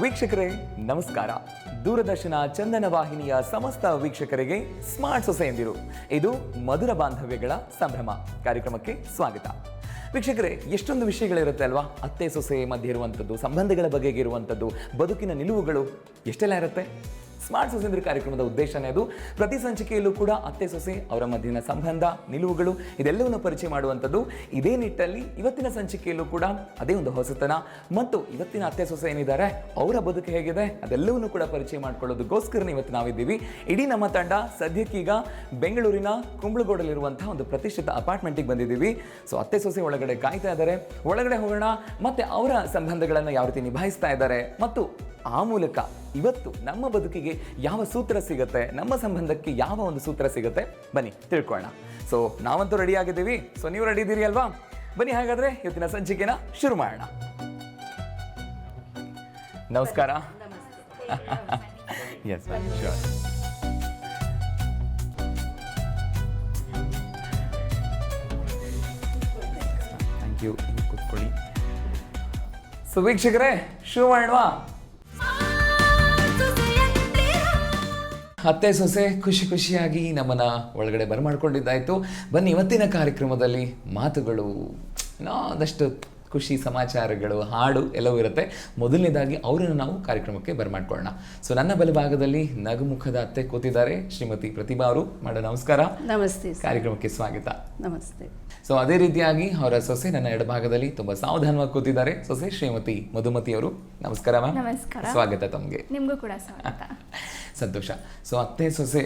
ವೀಕ್ಷಕರೇ ನಮಸ್ಕಾರ. ದೂರದರ್ಶನ ಚಂದನ ವಾಹಿನಿಯ ಸಮಸ್ತ ವೀಕ್ಷಕರಿಗೆ ಸ್ಮಾರ್ಟ್ ಸೊಸೆ ಎಂದಿರು ಇದು ಮಧುರ ಬಾಂಧವ್ಯಗಳ ಸಂಭ್ರಮ ಕಾರ್ಯಕ್ರಮಕ್ಕೆ ಸ್ವಾಗತ. ವೀಕ್ಷಕರೇ, ಎಷ್ಟೊಂದು ವಿಷಯಗಳಿರುತ್ತೆ ಅಲ್ವಾ? ಅತ್ತೆ ಸೊಸೆ ಮಧ್ಯೆ ಇರುವಂಥದ್ದು, ಸಂಬಂಧಗಳ ಬಗೆಗೆ ಇರುವಂಥದ್ದು, ಬದುಕಿನ ನಿಲುವುಗಳು ಎಷ್ಟೆಲ್ಲ ಇರುತ್ತೆ. ಸ್ಮಾರ್ಟ್ ಸೊಸೆಂದ್ರ ಕಾರ್ಯಕ್ರಮದ ಉದ್ದೇಶನೇ ಅದು. ಪ್ರತಿ ಸಂಚಿಕೆಯಲ್ಲೂ ಕೂಡ ಅತ್ತೆ ಸೊಸೆ ಅವರ ಮಧ್ಯೆನ ಸಂಬಂಧ, ನಿಲುವುಗಳು ಇದೆಲ್ಲವನ್ನು ಪರಿಚಯ ಮಾಡುವಂಥದ್ದು. ಇದೇ ನಿಟ್ಟಲ್ಲಿ ಇವತ್ತಿನ ಸಂಚಿಕೆಯಲ್ಲೂ ಕೂಡ ಅದೇ ಒಂದು ಹೊಸತನ ಮತ್ತು ಇವತ್ತಿನ ಅತ್ತೆ ಸೊಸೆ ಏನಿದ್ದಾರೆ ಅವರ ಬದುಕು ಹೇಗಿದೆ ಅದೆಲ್ಲವನ್ನೂ ಕೂಡ ಪರಿಚಯ ಮಾಡ್ಕೊಳ್ಳೋದಕ್ಕೋಸ್ಕರ ಇವತ್ತು ನಾವಿದ್ದೀವಿ. ಇಡೀ ನಮ್ಮ ತಂಡ ಸದ್ಯಕ್ಕೀಗ ಬೆಂಗಳೂರಿನ ಕುಂಬಳಗೋಡಲ್ಲಿರುವಂತಹ ಒಂದು ಪ್ರತಿಷ್ಠಿತ ಅಪಾರ್ಟ್ಮೆಂಟಿಗೆ ಬಂದಿದ್ದೀವಿ. ಸೊ ಅತ್ತೆ ಸೊಸೆ ಒಳಗಡೆ ಕಾಯ್ತಾ ಇದ್ದಾರೆ. ಒಳಗಡೆ ಹೋಗೋಣ, ಮತ್ತೆ ಅವರ ಸಂಬಂಧಗಳನ್ನು ಯಾವ ರೀತಿ ನಿಭಾಯಿಸ್ತಾ ಇದ್ದಾರೆ ಮತ್ತು ಆ ಮೂಲಕ ಇವತ್ತು ನಮ್ಮ ಬದುಕಿಗೆ ಯಾವ ಸೂತ್ರ ಸಿಗುತ್ತೆ, ನಮ್ಮ ಸಂಬಂಧಕ್ಕೆ ಯಾವ ಒಂದು ಸೂತ್ರ ಸಿಗುತ್ತೆ, ಬನ್ನಿ ತಿಳ್ಕೊಳ್ಳೋಣ. ಸೊ ನಾವಂತೂ ರೆಡಿ ಆಗಿದ್ದೀವಿ. ಸೊ ನೀವು ರೆಡಿ ಇದ್ದೀರಿ ಅಲ್ವಾ? ಬನ್ನಿ ಹಾಗಾದ್ರೆ ಇವತ್ತಿನ ಸಂಚಿಕೆನ ಶುರು ಮಾಡೋಣ. ನಮಸ್ಕಾರ. Yes sure. Thank you. ಕೂತ್ಕೊಳ್ಳಿ. ಸೊ ವೀಕ್ಷಕರೇ, ಶುರು ಮಾಡೋಣ. ಅತ್ತೆ ಸೊಸೆ ಖುಷಿ ಖುಷಿಯಾಗಿ ನಮ್ಮನ್ನ ಒಳಗಡೆ ಬರಮಾಡ್ಕೊಂಡಿದ್ದಾಯ್ತು. ಬನ್ನಿ ಇವತ್ತಿನ ಕಾರ್ಯಕ್ರಮದಲ್ಲಿ ಮಾತುಗಳು, ಒಂದಷ್ಟು ಖುಷಿ ಸಮಾಚಾರಗಳು, ಹಾಡು ಎಲ್ಲವೂ ಇರುತ್ತೆ. ಮೊದಲನೇದಾಗಿ ಅವರನ್ನು ನಾವು ಕಾರ್ಯಕ್ರಮಕ್ಕೆ ಬರಮಾಡ್ಕೊಳ್ಳೋಣ. ಸೊ ನನ್ನ ಬಲಭಾಗದಲ್ಲಿ ನಗುಮುಖದ ಅತ್ತೆ ಕೂತಿದ್ದಾರೆ, ಶ್ರೀಮತಿ ಪ್ರತಿಭಾ ಅವರು. ಮೇಡಮ್ ನಮಸ್ಕಾರ. ನಮಸ್ತೆ. ಕಾರ್ಯಕ್ರಮಕ್ಕೆ ಸ್ವಾಗತ. ನಮಸ್ತೆ. ಸೊ ಅದೇ ರೀತಿಯಾಗಿ ಅವರ ಸೊಸೆ ನನ್ನ ಎಡಭಾಗದಲ್ಲಿ ತುಂಬಾ ಸಾವಧಾನವಾಗಿ ಕೂತಿದ್ದಾರೆ, ಸೊಸೆ ಶ್ರೀಮತಿ ಮಧುಮತಿ ಅವರು. ನಮಸ್ಕಾರ ಮ್ಯಾಮ್. ನಮಸ್ಕಾರ. ಸ್ವಾಗತ ತಮಗೆ. ನಿಮಗೂ ಕೂಡ ಸ್ವಾಗತ. ಸಂತೋಷ. ಸೊ ಅತ್ತೆ ಸೊಸೆ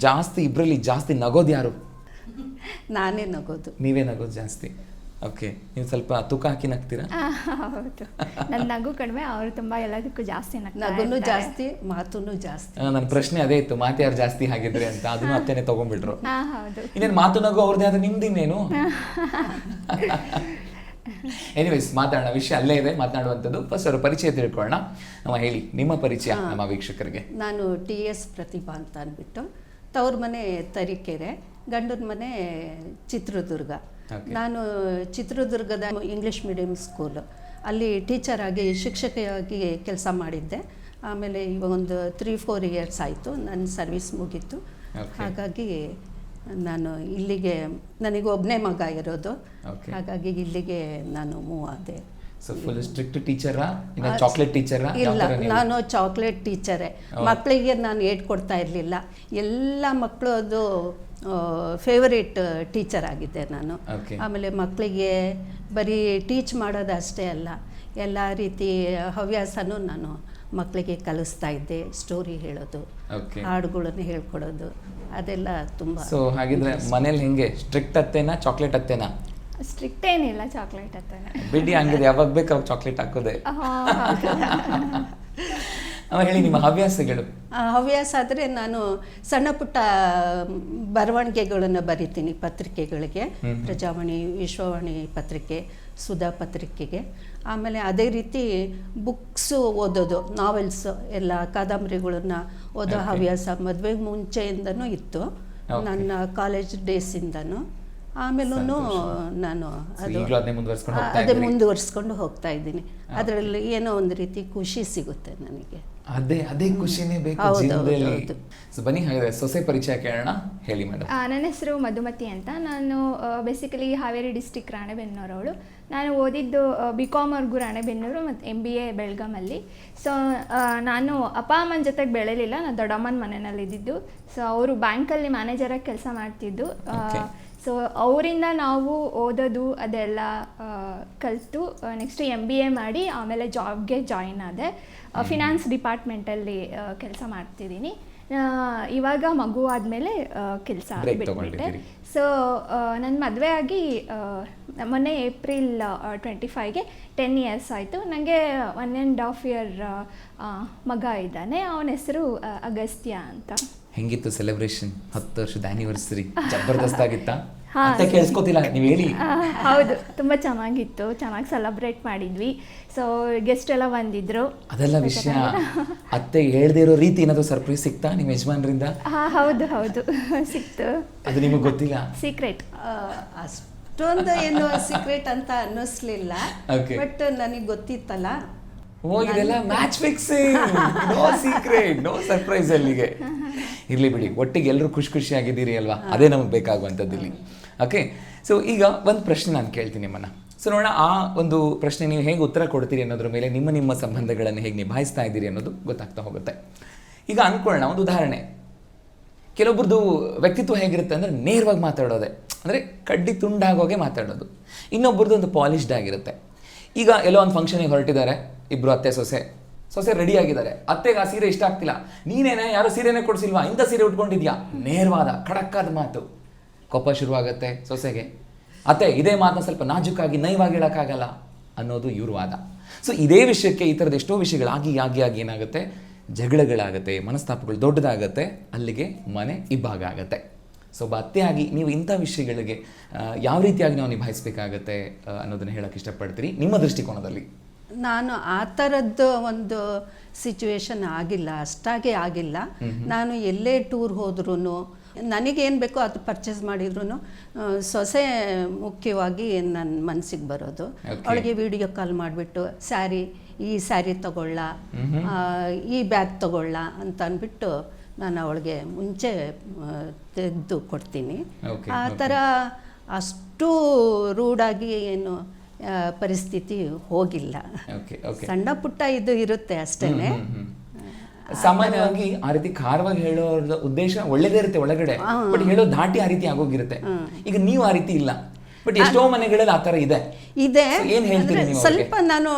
ಜಾಸ್ತಿ ಇಬ್ಬರಲ್ಲಿ ಜಾಸ್ತಿ ನಗೋದು ಯಾರು? ನಾನೇ ನಗೋದು. ನೀವೇ ನಗೋದು ಜಾಸ್ತಿ? ಓಕೆ. ನೀವು ಸ್ವಲ್ಪ ತೂಕ ಹಾಕಿ ನಗ್ತೀರಾ? ಹೌದು, ನನ್ನ ನಗು ಕಡಿಮೆ, ಅವರು ತುಂಬಾ ಎಲ್ಲದಕ್ಕೂ ಜಾಸ್ತಿ ನಗುನು ಜಾಸ್ತಿ, ಮಾತುನು ಜಾಸ್ತಿ. ನನ್ನ ಪ್ರಶ್ನೆ ಅದೇ ಇತ್ತು, ಮಾತು ಯಾರು ಜಾಸ್ತಿ ಹಾಗಿದ್ರೆ ಅಂತ. ಅದನ್ನು ಅತ್ತೆನೆ ತಗೊಂಡ್ಬಿಟ್ರು. ಇನ್ನೇನು ಮಾತು ನಗು ಅವ್ರದ್ದೇ ಆದ್ರೆ ನಿಮ್ದಿನ್ನೇನು? ಎನಿವೇಸ್ ಮಾತಾಡೋಣ, ವಿಷಯ ಅಲ್ಲೇ ಇದೆ ಮಾತನಾಡುವಂಥದ್ದು. ಫಸ್ಟ್ ಅವರ ಪರಿಚಯ ತಿಳ್ಕೊಳ್ಳೋಣ. ಹೇಳಿ ನಿಮ್ಮ ಪರಿಚಯ ನಮ್ಮ ವೀಕ್ಷಕರಿಗೆ. ನಾನು TS ಪ್ರತಿಭಾ ಅಂತ ಅಂದ್ಬಿಟ್ಟು, ತವ್ರ ಮನೆ ತರೀಕೆರೆ, ಗಂಡನ ಮನೆ ಚಿತ್ರದುರ್ಗ. ನಾನು ಚಿತ್ರದುರ್ಗದ ಇಂಗ್ಲೀಷ್ ಮೀಡಿಯಂ ಸ್ಕೂಲು ಅಲ್ಲಿ ಟೀಚರ್ ಆಗಿ, ಶಿಕ್ಷಕಿಯಾಗಿ ಕೆಲಸ ಮಾಡಿದ್ದೆ. ಆಮೇಲೆ ಇವಾಗ ಒಂದು 3-4 ಇಯರ್ಸ್ ಆಯಿತು ನನ್ನ ಸರ್ವಿಸ್ ಮುಗೀತು. ಹಾಗಾಗಿ ನಾನು ಇಲ್ಲಿಗೆ, ನನಗೆ ಒಬ್ಬನೇ ಮಗ ಇರೋದು, ಹಾಗಾಗಿ ಇಲ್ಲಿಗೆ ನಾನು ಮೂವ್ ಆದೆ. ಫುಲ್ ಸ್ಟ್ರಿಕ್ಟ್ ಟೀಚರಾ? ಚಾಕ್ಲೇಟ್ ಟೀಚರಾ? ಇಲ್ಲ, ನಾನು ಚಾಕ್ಲೇಟ್ ಟೀಚರೇ. ಮಕ್ಕಳಿಗೆ ನಾನು ಹೇಳ್ಕೊಡ್ತಾ ಇರಲಿಲ್ಲ. ಎಲ್ಲ ಮಕ್ಕಳು ಅದು ಫೇವರೇಟ್ ಟೀಚರ್ ಆಗಿದ್ದೆ ನಾನು. ಆಮೇಲೆ ಮಕ್ಕಳಿಗೆ ಬರೀ ಟೀಚ್ ಮಾಡೋದು ಅಷ್ಟೇ ಅಲ್ಲ, ಎಲ್ಲ ರೀತಿ ಹವ್ಯಾಸನೂ ನಾನು ಮಕ್ಕಳಿಗೆ ಕಲಿಸ್ತಾ ಇದ್ದೆ. ಸ್ಟೋರಿ ಹೇಳೋದು, ಹಾಡುಗಳನ್ನು ಹೇಳ್ಕೊಡೋದು, ಅದೆಲ್ಲ ತುಂಬ. ಸೊ ಹಾಗಿದ್ರೆ ಮನೇಲಿ ಹೆಂಗೆ, ಸ್ಟ್ರಿಕ್ಟ್ ಅತ್ತೇನಾ ಚಾಕ್ಲೇಟ್ ಅತ್ತೇನಾ? ಸ್ಟ್ರಿಕ್ಟ್ ಏನಿಲ್ಲ, ಚಾಕ್ಲೇಟ್ ಅತ್ತೇನೆ. ಬಿಡಿ, ಹಂಗಿದೆ, ಯಾವಾಗ ಬೇಕಾಗ ಚಾಕ್ಲೇಟ್ ಹಾಕೋದೆ. ಹೇಳಿ ನಿಮ್ಮ ಹವ್ಯಾಸಗಳು. ಹವ್ಯಾಸ ಆದರೆ ನಾನು ಸಣ್ಣ ಪುಟ್ಟ ಬರವಣಿಗೆಗಳನ್ನು ಬರಿತೀನಿ ಪತ್ರಿಕೆಗಳಿಗೆ, ಪ್ರಜಾವಾಣಿ, ವಿಶ್ವವಾಣಿ ಪತ್ರಿಕೆ, ಸುಧಾ ಪತ್ರಿಕೆಗೆ. ಆಮೇಲೆ ಅದೇ ರೀತಿ ಬುಕ್ಸು ಓದೋದು, ನಾವೆಲ್ಸ್ ಎಲ್ಲ ಕಾದಂಬರಿಗಳನ್ನ ಓದೋ ಹವ್ಯಾಸ ಮದುವೆಗೆ ಮುಂಚೆಯಿಂದನೂ ಇತ್ತು, ನನ್ನ ಕಾಲೇಜ್ ಡೇಸಿಂದನೂ. ಆಮೇಲೂ ನಾನು ಅದೇ ಮುಂದುವರ್ಸ್ಕೊಂಡು ಹೋಗ್ತಾ ಇದ್ದೀನಿ. ಅದರಲ್ಲಿ ಏನೋ ಒಂದು ರೀತಿ ಖುಷಿ ಸಿಗುತ್ತೆ ನನಗೆ. ಅದೇ ಖುಷಿನೇ ಬೇಕು ಜೀವನದಲ್ಲಿ. ಬನ್ನಿ ಹಾಗಾದ್ರೆ ಸೊಸೆ ಪರಿಚಯ ಕೇಳೋಣ. ಹೇಳಿ ಮೇಡಮ್. ನನ್ನ ಹೆಸರು ಮಧುಮತಿ ಅಂತ. ನಾನು ಬೇಸಿಕಲಿ ಹಾವೇರಿ ಡಿಸ್ಟಿಕ್ ರಾಣೆಬೆನ್ನೂರವಳು. ನಾನು ಓದಿದ್ದು BCom ವರ್ಗೂ ರಾಣೆಬೆನ್ನೂರು ಮತ್ತು MBA ಬೆಳಗಾಮಲ್ಲಿ. ಸೊ ನಾನು ಅಪ್ಪ ಅಮ್ಮನ ಜೊತೆಗೆ ಬೆಳೆಯಲಿಲ್ಲ, ನಾನು ದೊಡ್ಡಮ್ಮನ ಮನೆಯಲ್ಲಿ ಇದ್ದಿದ್ದು. ಸೊ ಅವರು ಬ್ಯಾಂಕಲ್ಲಿ ಮ್ಯಾನೇಜರಾಗಿ ಕೆಲಸ ಮಾಡ್ತಿದ್ದು. ಸೊ ಅವರಿಂದ ನಾವು ಓದೋದು ಅದೆಲ್ಲ ಕಲಿತು ನೆಕ್ಸ್ಟ್ MBA ಮಾಡಿ ಆಮೇಲೆ ಜಾಬ್ಗೆ ಜಾಯಿನ್ ಆದೆ. ಫಿನಾನ್ಸ್ ಡಿಪಾರ್ಟ್ಮೆಂಟಲ್ಲಿ ಕೆಲಸ ಮಾಡ್ತಿದ್ದೀನಿ. ಇವಾಗ ಮಗು ಆದಮೇಲೆ ಕೆಲಸ ಬಿಟ್ಬಿಟ್ಟೆ. ಸೊ ನನ್ನ ಮದುವೆ ಆಗಿ ಮೊನ್ನೆ ಏಪ್ರಿಲ್ 25ಗೆ 10 ಇಯರ್ಸ್ ಆಯಿತು. ನನಗೆ 1.5 ಇಯರ್ ಮಗ ಇದ್ದಾನೆ. ಅವನ ಹೆಸರು ಅಗಸ್ತ್ಯ ಅಂತ. ಹೆಂಗಿತ್ತು ಸೆಲೆಬ್ರೇಷನ್? 10 ವರ್ಷದ ಆ್ಯನಿವರ್ಸರಿ ಜಬರ್ದಸ್ತ್ ಆಗಿತ್ತಾ? ಕೇಳಿಸ್ಕೋತಿಲ್ಲ, ನೀವು ಹೇಳಿ. ಹೌದು, ತುಂಬ ಚೆನ್ನಾಗಿತ್ತು, ಚೆನ್ನಾಗಿ ಸೆಲೆಬ್ರೇಟ್ ಮಾಡಿದ್ವಿ. ಸೊ ಗೆಸ್ಟ್ ಎಲ್ಲ ಬಂದಿದ್ರು. ಅದೆಲ್ಲ ವಿಷಯ. ಅತ್ತೆ ಹೇಳ್ದೇ ಇರೋ ರೀತಿ ಏನಾದರೂ ಸರ್ಪ್ರೈಸ್ ಸಿಕ್ತಾ ನಿಮ್ಮ ಯಜಮಾನ್ರಿಂದ? ಹೌದು ಸಿಕ್ತು. ಅದು ನಿಮಗೆ ಗೊತ್ತಿಲ್ಲ? ಸೀಕ್ರೆಟ್. ಅಷ್ಟೊಂದು ಏನು ಸೀಕ್ರೆಟ್ ಅಂತ ಅನ್ನಿಸ್ಲಿಲ್ಲ, ಬಟ್ ನನಗೆ ಗೊತ್ತಿತ್ತಲ್ಲ. ಓ ಇದೆಲ್ಲ match fixing, no secret, no surprise ಅಲ್ಲಿಗೆ. ಇರ್ಲಿ ಬಿಡಿ, ಒಟ್ಟಿಗೆ ಎಲ್ಲರೂ ಖುಷಿಯಾಗಿದ್ದೀರಿ ಅಲ್ವಾ, ಅದೇ ನಮಗೆ ಬೇಕಾಗುವಂಥದ್ದು ಇಲ್ಲಿ. ಓಕೆ, ಸೊ ಈಗ ಒಂದು ಪ್ರಶ್ನೆ ನಾನು ಕೇಳ್ತೀನಿ ನಿಮ್ಮನ್ನ. ಸೊ ನೋಡೋಣ ಆ ಒಂದು ಪ್ರಶ್ನೆ ನೀವು ಹೇಗೆ ಉತ್ತರ ಕೊಡ್ತೀರಿ ಅನ್ನೋದ್ರ ಮೇಲೆ ನಿಮ್ಮ ಸಂಬಂಧಗಳನ್ನು ಹೇಗೆ ನಿಭಾಯಿಸ್ತಾ ಇದ್ದೀರಿ ಅನ್ನೋದು ಗೊತ್ತಾಗ್ತಾ ಹೋಗುತ್ತೆ. ಈಗ ಅನ್ಕೊಳ್ಳೋಣ ಒಂದು ಉದಾಹರಣೆ. ಕೆಲವೊಬ್ರದ್ದು ವ್ಯಕ್ತಿತ್ವ ಹೇಗಿರುತ್ತೆ ಅಂದರೆ ನೇರವಾಗಿ ಮಾತಾಡೋದೆ, ಅಂದರೆ ಕಡ್ಡಿ ತುಂಡಾಗೋಗೆ ಮಾತಾಡೋದು. ಇನ್ನೊಬ್ರದ್ದು ಒಂದು ಪಾಲಿಶ್ಡ್ ಆಗಿರುತ್ತೆ. ಈಗ ಎಲ್ಲೋ ಒಂದು ಫಂಕ್ಷನಿಗೆ ಹೊರಟಿದ್ದಾರೆ ಇಬ್ಬರು ಅತ್ತೆ ಸೊಸೆ ರೆಡಿ ಆಗಿದ್ದಾರೆ. ಅತ್ತೆಗೆ ಆ ಸೀರೆ ಇಷ್ಟ ಆಗ್ತಿಲ್ಲ. ನೀನೇನೆ ಯಾರೋ ಸೀರೆನೇ ಕೊಡಿಸಿಲ್ವಾ, ಇಂಥ ಸೀರೆ ಉಟ್ಕೊಂಡಿದ್ಯಾ, ನೇರವಾದ ಖಡಕ್ಕಾದ ಮಾತು. ಕೋಪ ಶುರುವಾಗುತ್ತೆ ಸೊಸೆಗೆ. ಅತ್ತೆ ಇದೇ ಮಾತನ್ನ ಸ್ವಲ್ಪ ನಾಜುಕಾಗಿ ನಯವಾಗಿ ಹೇಳೋಕ್ಕಾಗಲ್ಲ ಅನ್ನೋದು ಇವ್ರ ವಾದ. ಸೊ ಇದೇ ವಿಷಯಕ್ಕೆ ಈ ಥರದ ಎಷ್ಟೋ ವಿಷಯಗಳಾಗಿ ಏನಾಗುತ್ತೆ, ಜಗಳಗಳಾಗುತ್ತೆ, ಮನಸ್ತಾಪಗಳು ದೊಡ್ಡದಾಗತ್ತೆ, ಅಲ್ಲಿಗೆ ಮನೆ ಇಬ್ಬಾಗ ಆಗುತ್ತೆ. ಸೊ ಅತ್ತೆಯಾಗಿ ನೀವು ಇಂಥ ವಿಷಯಗಳಿಗೆ ಯಾವ ರೀತಿಯಾಗಿ ನಾವು ನಿಭಾಯಿಸಬೇಕಾಗತ್ತೆ ಅನ್ನೋದನ್ನು ಹೇಳೋಕ್ಕೆ ಇಷ್ಟಪಡ್ತೀರಿ ನಿಮ್ಮ ದೃಷ್ಟಿಕೋನದಲ್ಲಿ? ನಾನು ಆ ಥರದ್ದು ಒಂದು ಸಿಚುವೇಶನ್ ಆಗಿಲ್ಲ, ಅಷ್ಟಾಗೆ ಆಗಿಲ್ಲ. ನಾನು ಎಲ್ಲೇ ಟೂರ್ ಹೋದ್ರೂ ನನಗೇನು ಬೇಕೋ ಅದು ಪರ್ಚೇಸ್ ಮಾಡಿದ್ರು ಸೊಸೆ ಮುಖ್ಯವಾಗಿ ನನ್ನ ಮನಸ್ಸಿಗೆ ಬರೋದು. ಅವಳಿಗೆ ವಿಡಿಯೋ ಕಾಲ್ ಮಾಡಿಬಿಟ್ಟು ಈ ಸ್ಯಾರಿ ತಗೊಳ್ಳ, ಈ ಬ್ಯಾಗ್ ತಗೊಳ್ಳ ಅಂತ ಅಂದ್ಬಿಟ್ಟು ನಾನು ಅವಳಿಗೆ ಮುಂಚೆ ತೆಗೆದು ಕೊಡ್ತೀನಿ. ಆ ಥರ ಅಷ್ಟು ರೂಢಾಗಿ ಏನು ಪರಿಸ್ಥಿತಿ ಹೋಗಿಲ್ಲ. ಸಣ್ಣ ಪುಟ್ಟ ಇದು ಇರುತ್ತೆ ಅಷ್ಟೇನೆ. ಸಾಮಾನ್ಯವಾಗಿ ಆ ರೀತಿ ಖಾರವಾಗಿ ಹೇಳೋ ಉದ್ದೇಶ ಒಳ್ಳೇದೇ ಇರುತ್ತೆ ಒಳಗಡೆ, ಬಟ್ ಹೇಳೋ ಧಾಟಿ ಆ ರೀತಿ ಆಗೋಗಿರುತ್ತೆ. ಈಗ ನೀವು ಆ ರೀತಿ ಇಲ್ಲ, ಬಟ್ ಎಷ್ಟೋ ಮನೆಗಳಲ್ಲಿ ಆ ಥರ ಇದೆ. ಏನ್ ಹೇಳ್ತೀರಿ ನೀವು? ಸ್ವಲ್ಪ ನಾನು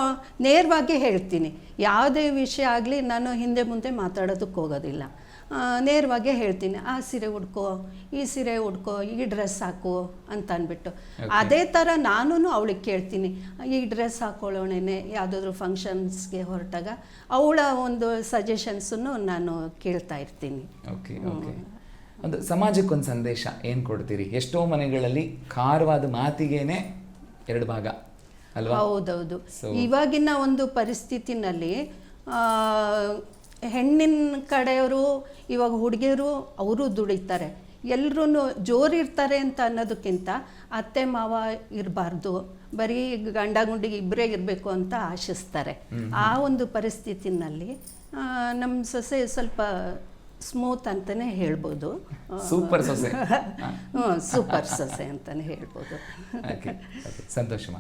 ನೇರವಾಗಿ ಹೇಳ್ತೀನಿ. ಯಾವುದೇ ವಿಷಯ ಆಗಲಿ ನಾನು ಹಿಂದೆ ಮುಂದೆ ಮಾತಾಡೋದಕ್ಕೆ ಹೋಗೋದಿಲ್ಲ. ನೇರವಾಗಿ ಹೇಳ್ತೀನಿ, ಆ ಸೀರೆ ಉಡ್ಕೋ, ಈ ಸೀರೆ ಉಡ್ಕೋ, ಈ ಡ್ರೆಸ್ ಹಾಕು ಅಂತ ಅಂದ್ಬಿಟ್ಟು. ಅದೇ ಥರ ನಾನು ಅವಳಿಗೆ ಕೇಳ್ತೀನಿ, ಈ ಡ್ರೆಸ್ ಹಾಕೊಳ್ಳೋಣೇನೆ ಯಾವುದಾದ್ರೂ ಫಂಕ್ಷನ್ಸ್ಗೆ ಹೊರಟಾಗ ಅವಳ ಒಂದು ಸಜೆಷನ್ಸನ್ನು ನಾನು ಕೇಳ್ತಾ ಇರ್ತೀನಿ. Okay okay. ಒಂದು ಸಮಾಜಕ್ಕೊಂದು ಸಂದೇಶ ಏನು ಕೊಡ್ತೀರಿ? ಎಷ್ಟೋ ಮನೆಗಳಲ್ಲಿ ಖಾರವಾದ ಮಾತಿಗೇನೆ ಎರಡು ಭಾಗ ಅಲ್ವಾ? ಹೌದೌದು. ಇವಾಗಿನ ಒಂದು ಪರಿಸ್ಥಿತಿನಲ್ಲಿ ಹೆಣ್ಣಿನ ಕಡೆಯವರು ಇವಾಗ ಹುಡುಗಿಯರು ಅವರು ದುಡಿತಾರೆ, ಎಲ್ಲರೂ ಜೋರಿರ್ತಾರೆ ಅಂತ ಅನ್ನೋದಕ್ಕಿಂತ ಅತ್ತೆ ಮಾವ ಇರಬಾರ್ದು, ಬರೀ ಗಂಡ ಗುಂಡಿಗೆ ಇಬ್ಬರೇ ಇರಬೇಕು ಅಂತ ಆಶಿಸ್ತಾರೆ. ಆ ಒಂದು ಪರಿಸ್ಥಿತಿನಲ್ಲಿ ನಮ್ಮ ಸೊಸೆ ಸ್ವಲ್ಪ ಸ್ಮೂತ್ ಅಂತಲೇ ಹೇಳ್ಬೋದು. ಸೂಪರ್ ಸೊಸೆ. ಸೂಪರ್ ಸೊಸೆ ಅಂತಲೇ ಹೇಳ್ಬೋದು. ಸಂತೋಷಮ್ಮ.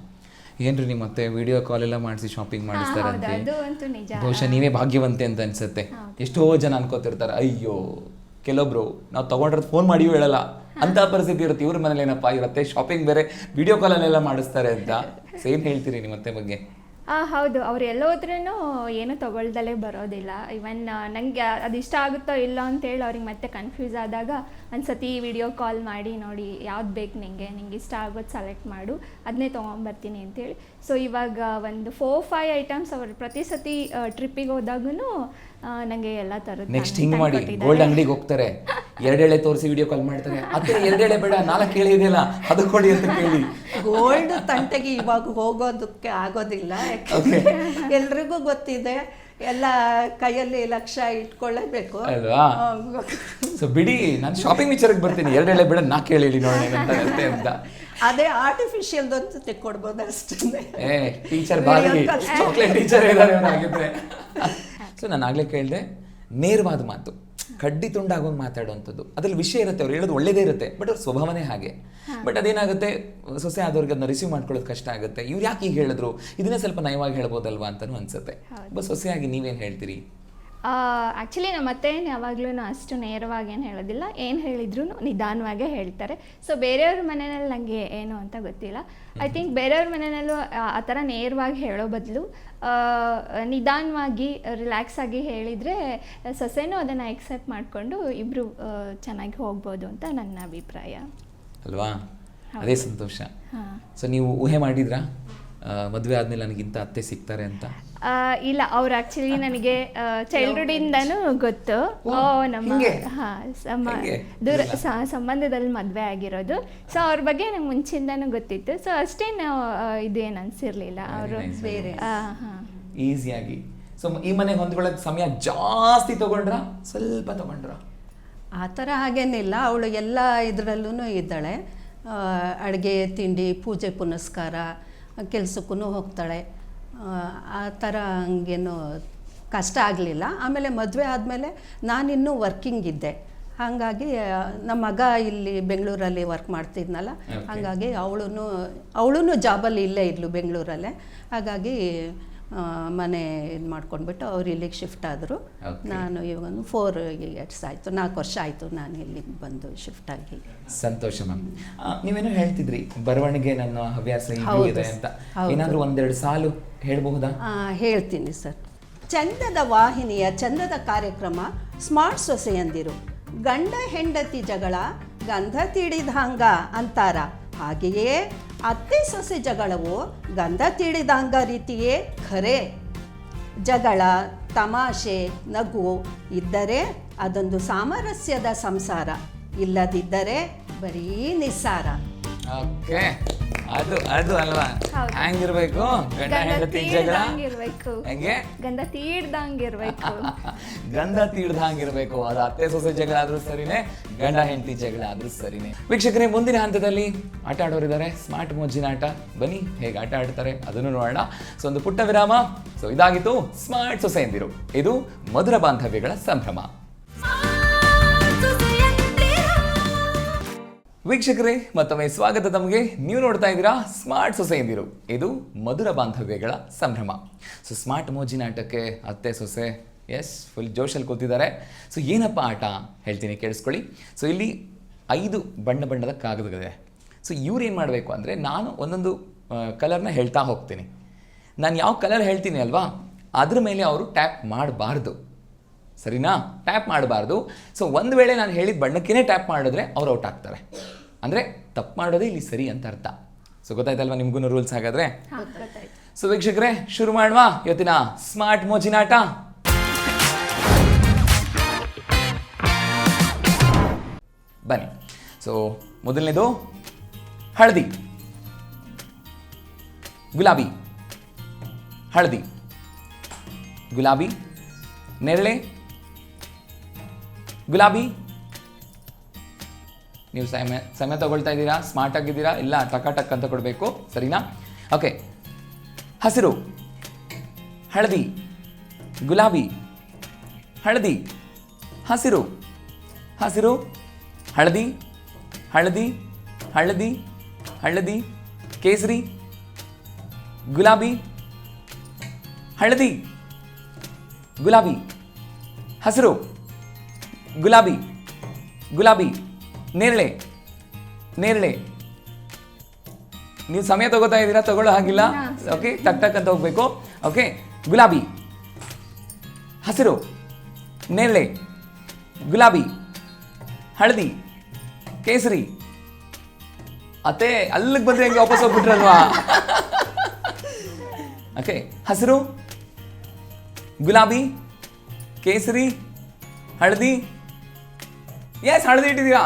ಏನ್ರಿ ನಿಮ್ಮ ಮತ್ತೆ ವಿಡಿಯೋ ಕಾಲ್ ಎಲ್ಲ ಮಾಡಿಸಿ ಶಾಪಿಂಗ್ ಮಾಡಿಸ್ತಾರಂತೆ, ನಿಜ. ಬಹುಶಃ ನೀವೇ ಭಾಗ್ಯವಂತೆ ಅಂತ ಅನ್ಸುತ್ತೆ. ಎಷ್ಟೋ ಜನ ಅನ್ಕೋತಿರ್ತಾರೆ, ಅಯ್ಯೋ ಕೆಲವೊಬ್ರು ನಾವು ತಗೊಂಡ್ರದ್ದು ಫೋನ್ ಮಾಡಿಯೂ ಹೇಳಲ್ಲ ಅಂತ ಪರಿಸ್ಥಿತಿ ಇರುತ್ತೆ. ಇವ್ರ ಮನೇಲಿ ಏನಪ್ಪ ಇರುತ್ತೆ, ಶಾಪಿಂಗ್ ಬೇರೆ ವಿಡಿಯೋ ಕಾಲಲ್ಲೆಲ್ಲ ಮಾಡಿಸ್ತಾರೆ ಅಂತ. ಸೇಮ್ ಹೇಳ್ತೀರಿ ನಿಮ್ಮ ಅತ್ತೆ ಬಗ್ಗೆ? ಹೌದು, ಅವ್ರು ಎಲ್ಲೋದ್ರೂ ಏನು ತೊಗೊಳ್ದಲೇ ಬರೋದಿಲ್ಲ. ಇವನ್ ನನಗೆ ಅದು ಇಷ್ಟ ಆಗುತ್ತೋ ಇಲ್ಲ ಅಂತೇಳಿ ಅವ್ರಿಗೆ ಮತ್ತೆ ಕನ್ಫ್ಯೂಸ್ ಆದಾಗ ಒಂದ್ಸತಿ ವಿಡಿಯೋ ಕಾಲ್ ಮಾಡಿ, ನೋಡಿ ಯಾವ್ದು ಬೇಕು ನಿಂಗೆ ಇಷ್ಟ ಆಗೋದು ಸೆಲೆಕ್ಟ್ ಮಾಡು, ಅದನ್ನೇ ತೊಗೊಂಬರ್ತೀನಿ ಅಂತೇಳಿ. ಸೊ ಇವಾಗ ಒಂದು 4-5 ಐಟಮ್ಸ್ ಅವ್ರು ಪ್ರತಿ ಸತಿ ಟ್ರಿಪ್ಪಿಗೆ ಹೋದಾಗೂ ನನಗೆ ಎಲ್ಲ ಥರದ್ದು. ನೆಕ್ಸ್ಟ್ ಹಿಂಗೆ ಮಾಡಿ, ಗೋಲ್ಡ್ ಅಂಗಡಿಗೆ ಹೋಗ್ತಾರೆ, 2 ಎಳೆ ತೋರಿಸಿ ವಿಡಿಯೋ ಕಾಲ್ ಮಾಡ್ತಾರೆ. ಅತ್ತೆ 2 ಎಳೆ ಬೇಡ, 4 ಎಳೆ ಇದೆಯಲ್ಲ ಅದು ಕೊಡಿ ಅಂತ ಕೇಳಿ. ಗೋಲ್ಡ್ ತಂಟೆಗೆ ಇವಾಗ ಹೋಗೋದಕ್ಕೆ ಆಗೋದಿಲ್ಲ. ಎಲ್ರಿಗೂ ಗೊತ್ತಿದೆ, ಎಲ್ಲ ಕೈಯಲ್ಲಿ ಲಕ್ಷ ಇಟ್ಕೊಳ್ಳೇಬೇಕು ಅಲ್ವಾ? ಸೊ ಬಿಡಿ, ನಾನು ಶಾಪಿಂಗ್ ವಿಚಾರಕ್ಕೆ ಬರ್ತೀನಿ. 2 ಎಳೆ ಬೇಡ, 4 ಎಳೆ ಹೇಳಿ ನೋಡಿ ಅಂತ. ಅದೇ ಆರ್ಟಿಫಿಷಿಯಲ್ ಅಂತ ತೆಕ್ಕೊಡ್ಬೋದು ಅಷ್ಟೇ. ಟೀಚರ್ ಬಾರಿ ಚಾಕ್ಲೇಟ್ ಟೀಚರ್ ಇದ್ದಾರೆ ಆಗಿದ್ರೆ. ಸೊ ನಾನು ಆಗ್ಲೇ ಕೇಳಿದೆ, ನೇರವಾದ ಮಾತು, ಕಡ್ಡಿ ತುಂಡಾಗೋಗಿ ಮಾತಾಡುವಂಥದ್ದು, ಅದ್ರಲ್ಲಿ ವಿಷಯ ಇರುತ್ತೆ, ಅವ್ರು ಹೇಳೋದು ಒಳ್ಳೇದೇ ಇರುತ್ತೆ, ಬಟ್ ಅವ್ರ ಸ್ವಭಾವನೇ ಹಾಗೆ. ಬಟ್ ಅದೇನಾಗುತ್ತೆ, ಸೊಸೆ ಆದವ್ರಿಗೆ ಅದನ್ನ ರಿಸೀವ್ ಮಾಡ್ಕೊಳ್ಳೋದು ಕಷ್ಟ ಆಗುತ್ತೆ. ಇವ್ರು ಯಾಕೆ ಈಗ ಹೇಳಿದ್ರು, ಇದನ್ನೇ ಸ್ವಲ್ಪ ನಯವಾಗಿ ಹೇಳ್ಬೋದಲ್ವಾ ಅಂತಲೂ ಅನ್ಸುತ್ತೆ. ಸೊಸೆಯಾಗಿ ನೀವೇನು ಹೇಳ್ತೀರಿ? ಆ್ಯಕ್ಚುಲಿ ನಮ್ಮ ಅತ್ತೆ ಯಾವಾಗಲೂ ಅಷ್ಟು ನೇರವಾಗಿ ಏನು ಹೇಳೋದಿಲ್ಲ, ಏನು ಹೇಳಿದ್ರು ನಿಧಾನವಾಗೇ ಹೇಳ್ತಾರೆ. ಸೊ ಬೇರೆಯವ್ರ ಮನೆಯಲ್ಲಿ ನನಗೆ ಏನು ಅಂತ ಗೊತ್ತಿಲ್ಲ. ಐ ಥಿಂಕ್ ಬೇರೆಯವ್ರ ಮನೆಯಲ್ಲೂ ಆ ಥರ ನೇರವಾಗಿ ಹೇಳೋ ಬದಲು ನಿಧಾನವಾಗಿ ರಿಲ್ಯಾಕ್ಸ್ ಆಗಿ ಹೇಳಿದರೆ ಸೊಸೆನೂ ಅದನ್ನು ಎಕ್ಸೆಪ್ಟ್ ಮಾಡಿಕೊಂಡು ಇಬ್ಬರು ಚೆನ್ನಾಗಿ ಹೋಗ್ಬೋದು ಅಂತ ನನ್ನ ಅಭಿಪ್ರಾಯ ಅಲ್ವಾ? ಅದೇ ಸಂತೋಷ. ಸೊ ನೀವು ಊಹೆ ಮಾಡಿದ್ರಾ ಮದುವೆ ಆದ್ಮೇಲೆ ನನಗಿಂತ ಅತ್ತೆ ಸಿಗ್ತಾರೆ ಅಂತ? ಇಲ್ಲ, ಅವ್ರು ಆ್ಯಕ್ಚುಲಿ ನನಗೆ ಚೈಲ್ಡ್ಹುಡ್ಡಿಂದನೂ ಗೊತ್ತು. ನಮ್ಮ ದೂರ ಸಂಬಂಧದಲ್ಲಿ ಮದುವೆ ಆಗಿರೋದು. ಸೊ ಅವ್ರ ಬಗ್ಗೆ ನಂಗೆ ಮುಂಚಿಂದನೂ ಗೊತ್ತಿತ್ತು. ಸೊ ಅಷ್ಟೇನು ಇದೇನು ಅನಿಸಿರ್ಲಿಲ್ಲ. ಅವರು ಬೇರೆ ಈಸಿಯಾಗಿ. ಸೊ ಈ ಮನೆಗೆ ಹೊಂದ್ಕೊಳ್ಳೋಕೆ ಸಮಯ ಜಾಸ್ತಿ ತಗೊಂಡ್ರ ಸ್ವಲ್ಪ ತಗೊಂಡ್ರ? ಆ ಥರ ಹಾಗೇನಿಲ್ಲ. ಅವಳು ಎಲ್ಲ ಇದರಲ್ಲೂ ಇದ್ದಾಳೆ. ಅಡುಗೆ ತಿಂಡಿ, ಪೂಜೆ ಪುನಸ್ಕಾರ, ಕೆಲಸಕ್ಕೂ ಹೋಗ್ತಾಳೆ. ಆ ಥರ ಹಂಗೇನು ಕಷ್ಟ ಆಗಲಿಲ್ಲ. ಆಮೇಲೆ ಮದುವೆ ಆದಮೇಲೆ ನಾನಿನ್ನೂ ವರ್ಕಿಂಗ್ ಇದ್ದೆ. ಹಾಗಾಗಿ ನಮ್ಮ ಮಗ ಇಲ್ಲಿ ಬೆಂಗಳೂರಲ್ಲಿ ವರ್ಕ್ ಮಾಡ್ತಿದ್ನಲ್ಲ, ಹಾಗಾಗಿ ಅವಳು ಜಾಬಲ್ಲಿ ಇಲ್ಲೇ ಇದ್ಲು ಬೆಂಗಳೂರಲ್ಲೇ. ಹಾಗಾಗಿ ಮನೆ ಇದು ಮಾಡ್ಕೊಂಡ್ಬಿಟ್ಟು ಅವ್ರು ಇಲ್ಲಿಗೆ ಶಿಫ್ಟ್ ಆದರು. ನಾನು ಇವಾಗ 4 years ಆಯಿತು, 4 ವರ್ಷ ಆಯಿತು ನಾನು ಇಲ್ಲಿಗೆ ಬಂದು ಶಿಫ್ಟ್ ಆಗಿ. ಸಂತೋಷ ಮ್ಯಾಮ್. ನೀವೇನೋ ಹೇಳ್ತಿದ್ರಿ ಬರವಣಿಗೆ ನನ್ನ ಹವ್ಯಾಸ ಹೀಗೂ ಇದೆ ಅಂತ, ಏನಾದರೂ 1-2 ಸಾಲು ಹೇಳ್ಬಹುದಾ? ಹೇಳ್ತೀನಿ ಸರ್. ಚಂದದ ವಾಹಿನಿಯ ಚಂದದ ಕಾರ್ಯಕ್ರಮ ಸ್ಮಾರ್ಟ್ ಸೊಸೆಯಂದಿರು. ಗಂಡ ಹೆಂಡತಿ ಜಗಳ ಗಂಧ ತೀಡಿದಂಗ ಅಂತಾರ, ಹಾಗೆಯೇ ಅತ್ತೆ ಸೊಸೆ ಜಗಳವು ಗಂಧ ತೀಡಿದಂಗ ರೀತಿಯೇ ಖರೆ. ಜಗಳ, ತಮಾಷೆ, ನಗು ಇದ್ದರೆ ಅದೊಂದು ಸಾಮರಸ್ಯದ ಸಂಸಾರ, ಇಲ್ಲದಿದ್ದರೆ ಬರೀ ನಿಸ್ಸಾರ. ಓಕೆ, ಅದು ಅಲ್ವಾ ಹ್ಯಾಂಗಿರ್ಬೇಕು ಗಂಡ ಹೆಂಡತಿ ಜಗಳ? ಹೆಂಗೆ? ಗಂಧ ತೀಡ್ದಂಗಿರ್ಬೇಕು. ಗಂಧ ತೀಡ್ದಂಗಿರ್ಬೇಕು. ಅದು ಅತ್ತೆ ಸೊಸೆ ಜಗಳ ಆದ್ರೂ ಸರಿನೇ, ಗಂಡ ಹೆಂಡತಿ ಜಗಳ ಆದ್ರೂ ಸರಿನೇ. ವೀಕ್ಷಕರೇ, ಮುಂದಿನ ಹಂತದಲ್ಲಿ ಆಟ ಆಡೋರಿದ್ದಾರೆ, ಸ್ಮಾರ್ಟ್ ಮೋಜಿನ ಆಟ. ಬನ್ನಿ ಹೇಗೆ ಆಟ ಆಡ್ತಾರೆ ಅದನ್ನು ನೋಡೋಣ. ಸೊ ಒಂದು ಪುಟ್ಟ ವಿರಾಮ. ಸೊ ಇದಾಗಿತ್ತು ಸ್ಮಾರ್ಟ್ ಸೊಸೆಯಂದಿರು. ಇದು ಮಧುರ ಬಾಂಧವ್ಯಗಳ ಸಂಭ್ರಮ. ವೀಕ್ಷಕರೇ, ಮತ್ತೊಮ್ಮೆ ಸ್ವಾಗತ ತಮಗೆ. ನೀವು ನೋಡ್ತಾ ಇದ್ದೀರಾ ಸ್ಮಾರ್ಟ್ ಸೊಸೆಯಂದಿರು. ಇದು ಮಧುರ ಬಾಂಧವ್ಯಗಳ ಸಂಭ್ರಮ. ಸೊ ಸ್ಮಾರ್ಟ್ ಮೋಜಿನ ಆಟಕ್ಕೆ ಅತ್ತೆ ಸೊಸೆ ಫುಲ್ ಜೋಶಲ್ಲಿ ಕೂತಿದ್ದಾರೆ. ಸೊ ಏನಪ್ಪ ಆಟ ಹೇಳ್ತೀನಿ, ಕೇಳಿಸ್ಕೊಳ್ಳಿ. ಸೊ ಇಲ್ಲಿ 5 ಬಣ್ಣದ ಕಾಗದಗಳಿದೆ. ಸೊ ಇವ್ರು ಏನು ಮಾಡಬೇಕು ಅಂದರೆ, ನಾನು ಒಂದೊಂದು ಕಲರ್ನ ಹೇಳ್ತಾ ಹೋಗ್ತೀನಿ. ನಾನು ಯಾವ ಕಲರ್ ಹೇಳ್ತೀನಿ ಅಲ್ವಾ, ಅದ್ರ ಮೇಲೆ ಅವರು ಟ್ಯಾಪ್ ಮಾಡಬಾರ್ದು. ಸರಿನಾ? ಟ್ಯಾಪ್ ಮಾಡಬಾರ್ದು. ಸೊ ಒಂದು ವೇಳೆ ನಾನು ಹೇಳಿದ ಬಣ್ಣಕ್ಕೇ ಟ್ಯಾಪ್ ಮಾಡಿದ್ರೆ ಅವ್ರು ಔಟ್ ಆಗ್ತಾರೆ. ಅಂದರೆ ತಪ್ಪು ಮಾಡೋದೇ ಇಲ್ಲಿ ಸರಿ ಅಂತ ಅರ್ಥ. ಸೊ ಗೊತ್ತಾಯ್ತಲ್ವಾ ನಿಮ್ಗೂ ರೂಲ್ಸ್ ಹಾಗಾದ್ರೆ? ಸೊ ವೀಕ್ಷಕರೇ, ಶುರು ಮಾಡುವ ಇವತ್ತಿನ ಸ್ಮಾರ್ಟ್ ಮೋಜಿನ ಆಟ. ಬನ್ನಿ. ಸೊ ಮೊದಲನೇದು ಹಳದಿ, ಗುಲಾಬಿ, ಹಳದಿ, ಗುಲಾಬಿ, ನೇರಳೆ, ಗುಲಾಬಿ. ನೀವು ಸಮಯ ತಗೊಳ್ತಾ ಇದ್ದೀರಾ, ಸ್ಮಾರ್ಟ್ ಆಗಿದ್ದೀರಾ, ಇಲ್ಲ ಟಕ್ ಅಂತ ಕೊಡಬೇಕು. ಸರಿನಾ? ಓಕೆ. ಹಸಿರು, ಹಳದಿ, ಗುಲಾಬಿ, ಹಳದಿ, ಹಸಿರು, ಹಸಿರು, ಹಳದಿ, ಹಳದಿ, ಹಳದಿ, ಹಳದಿ, ಕೇಸರಿ, ಗುಲಾಬಿ, ಹಳದಿ, ಗುಲಾಬಿ, ಹಸಿರು, ಗುಲಾಬಿ, ಗುಲಾಬಿ, ನೇರಳೆ, ನೇರಳೆ. ನೀವು ಸಮಯ ತಗೋತಾ ಇದ್ದೀರಾ? ತಗೊಳ್ಳೋ ಹಾಗಿಲ್ಲ. ಓಕೆ, ಟಕ್ ಅಂತ ಹೋಗ್ಬೇಕು. ಓಕೆ. ಗುಲಾಬಿ, ಹಸಿರು, ನೇರಳೆ, ಗುಲಾಬಿ, ಹಳದಿ, ಕೇಸರಿ. ಅತ್ತೆ ಅಲ್ಲಿಗೆ ಬಂದ್ರೆ ಹೆಂಗೆ ವಾಪಸ್ ಹೋಗ್ಬಿಟ್ರಲ್ವಾ? ಓಕೆ. ಹಸಿರು, ಗುಲಾಬಿ, ಕೇಸರಿ, ಹಳದಿ. ಹಳದಿ ಇಟ್ಟಿದ್ದೀರಾ?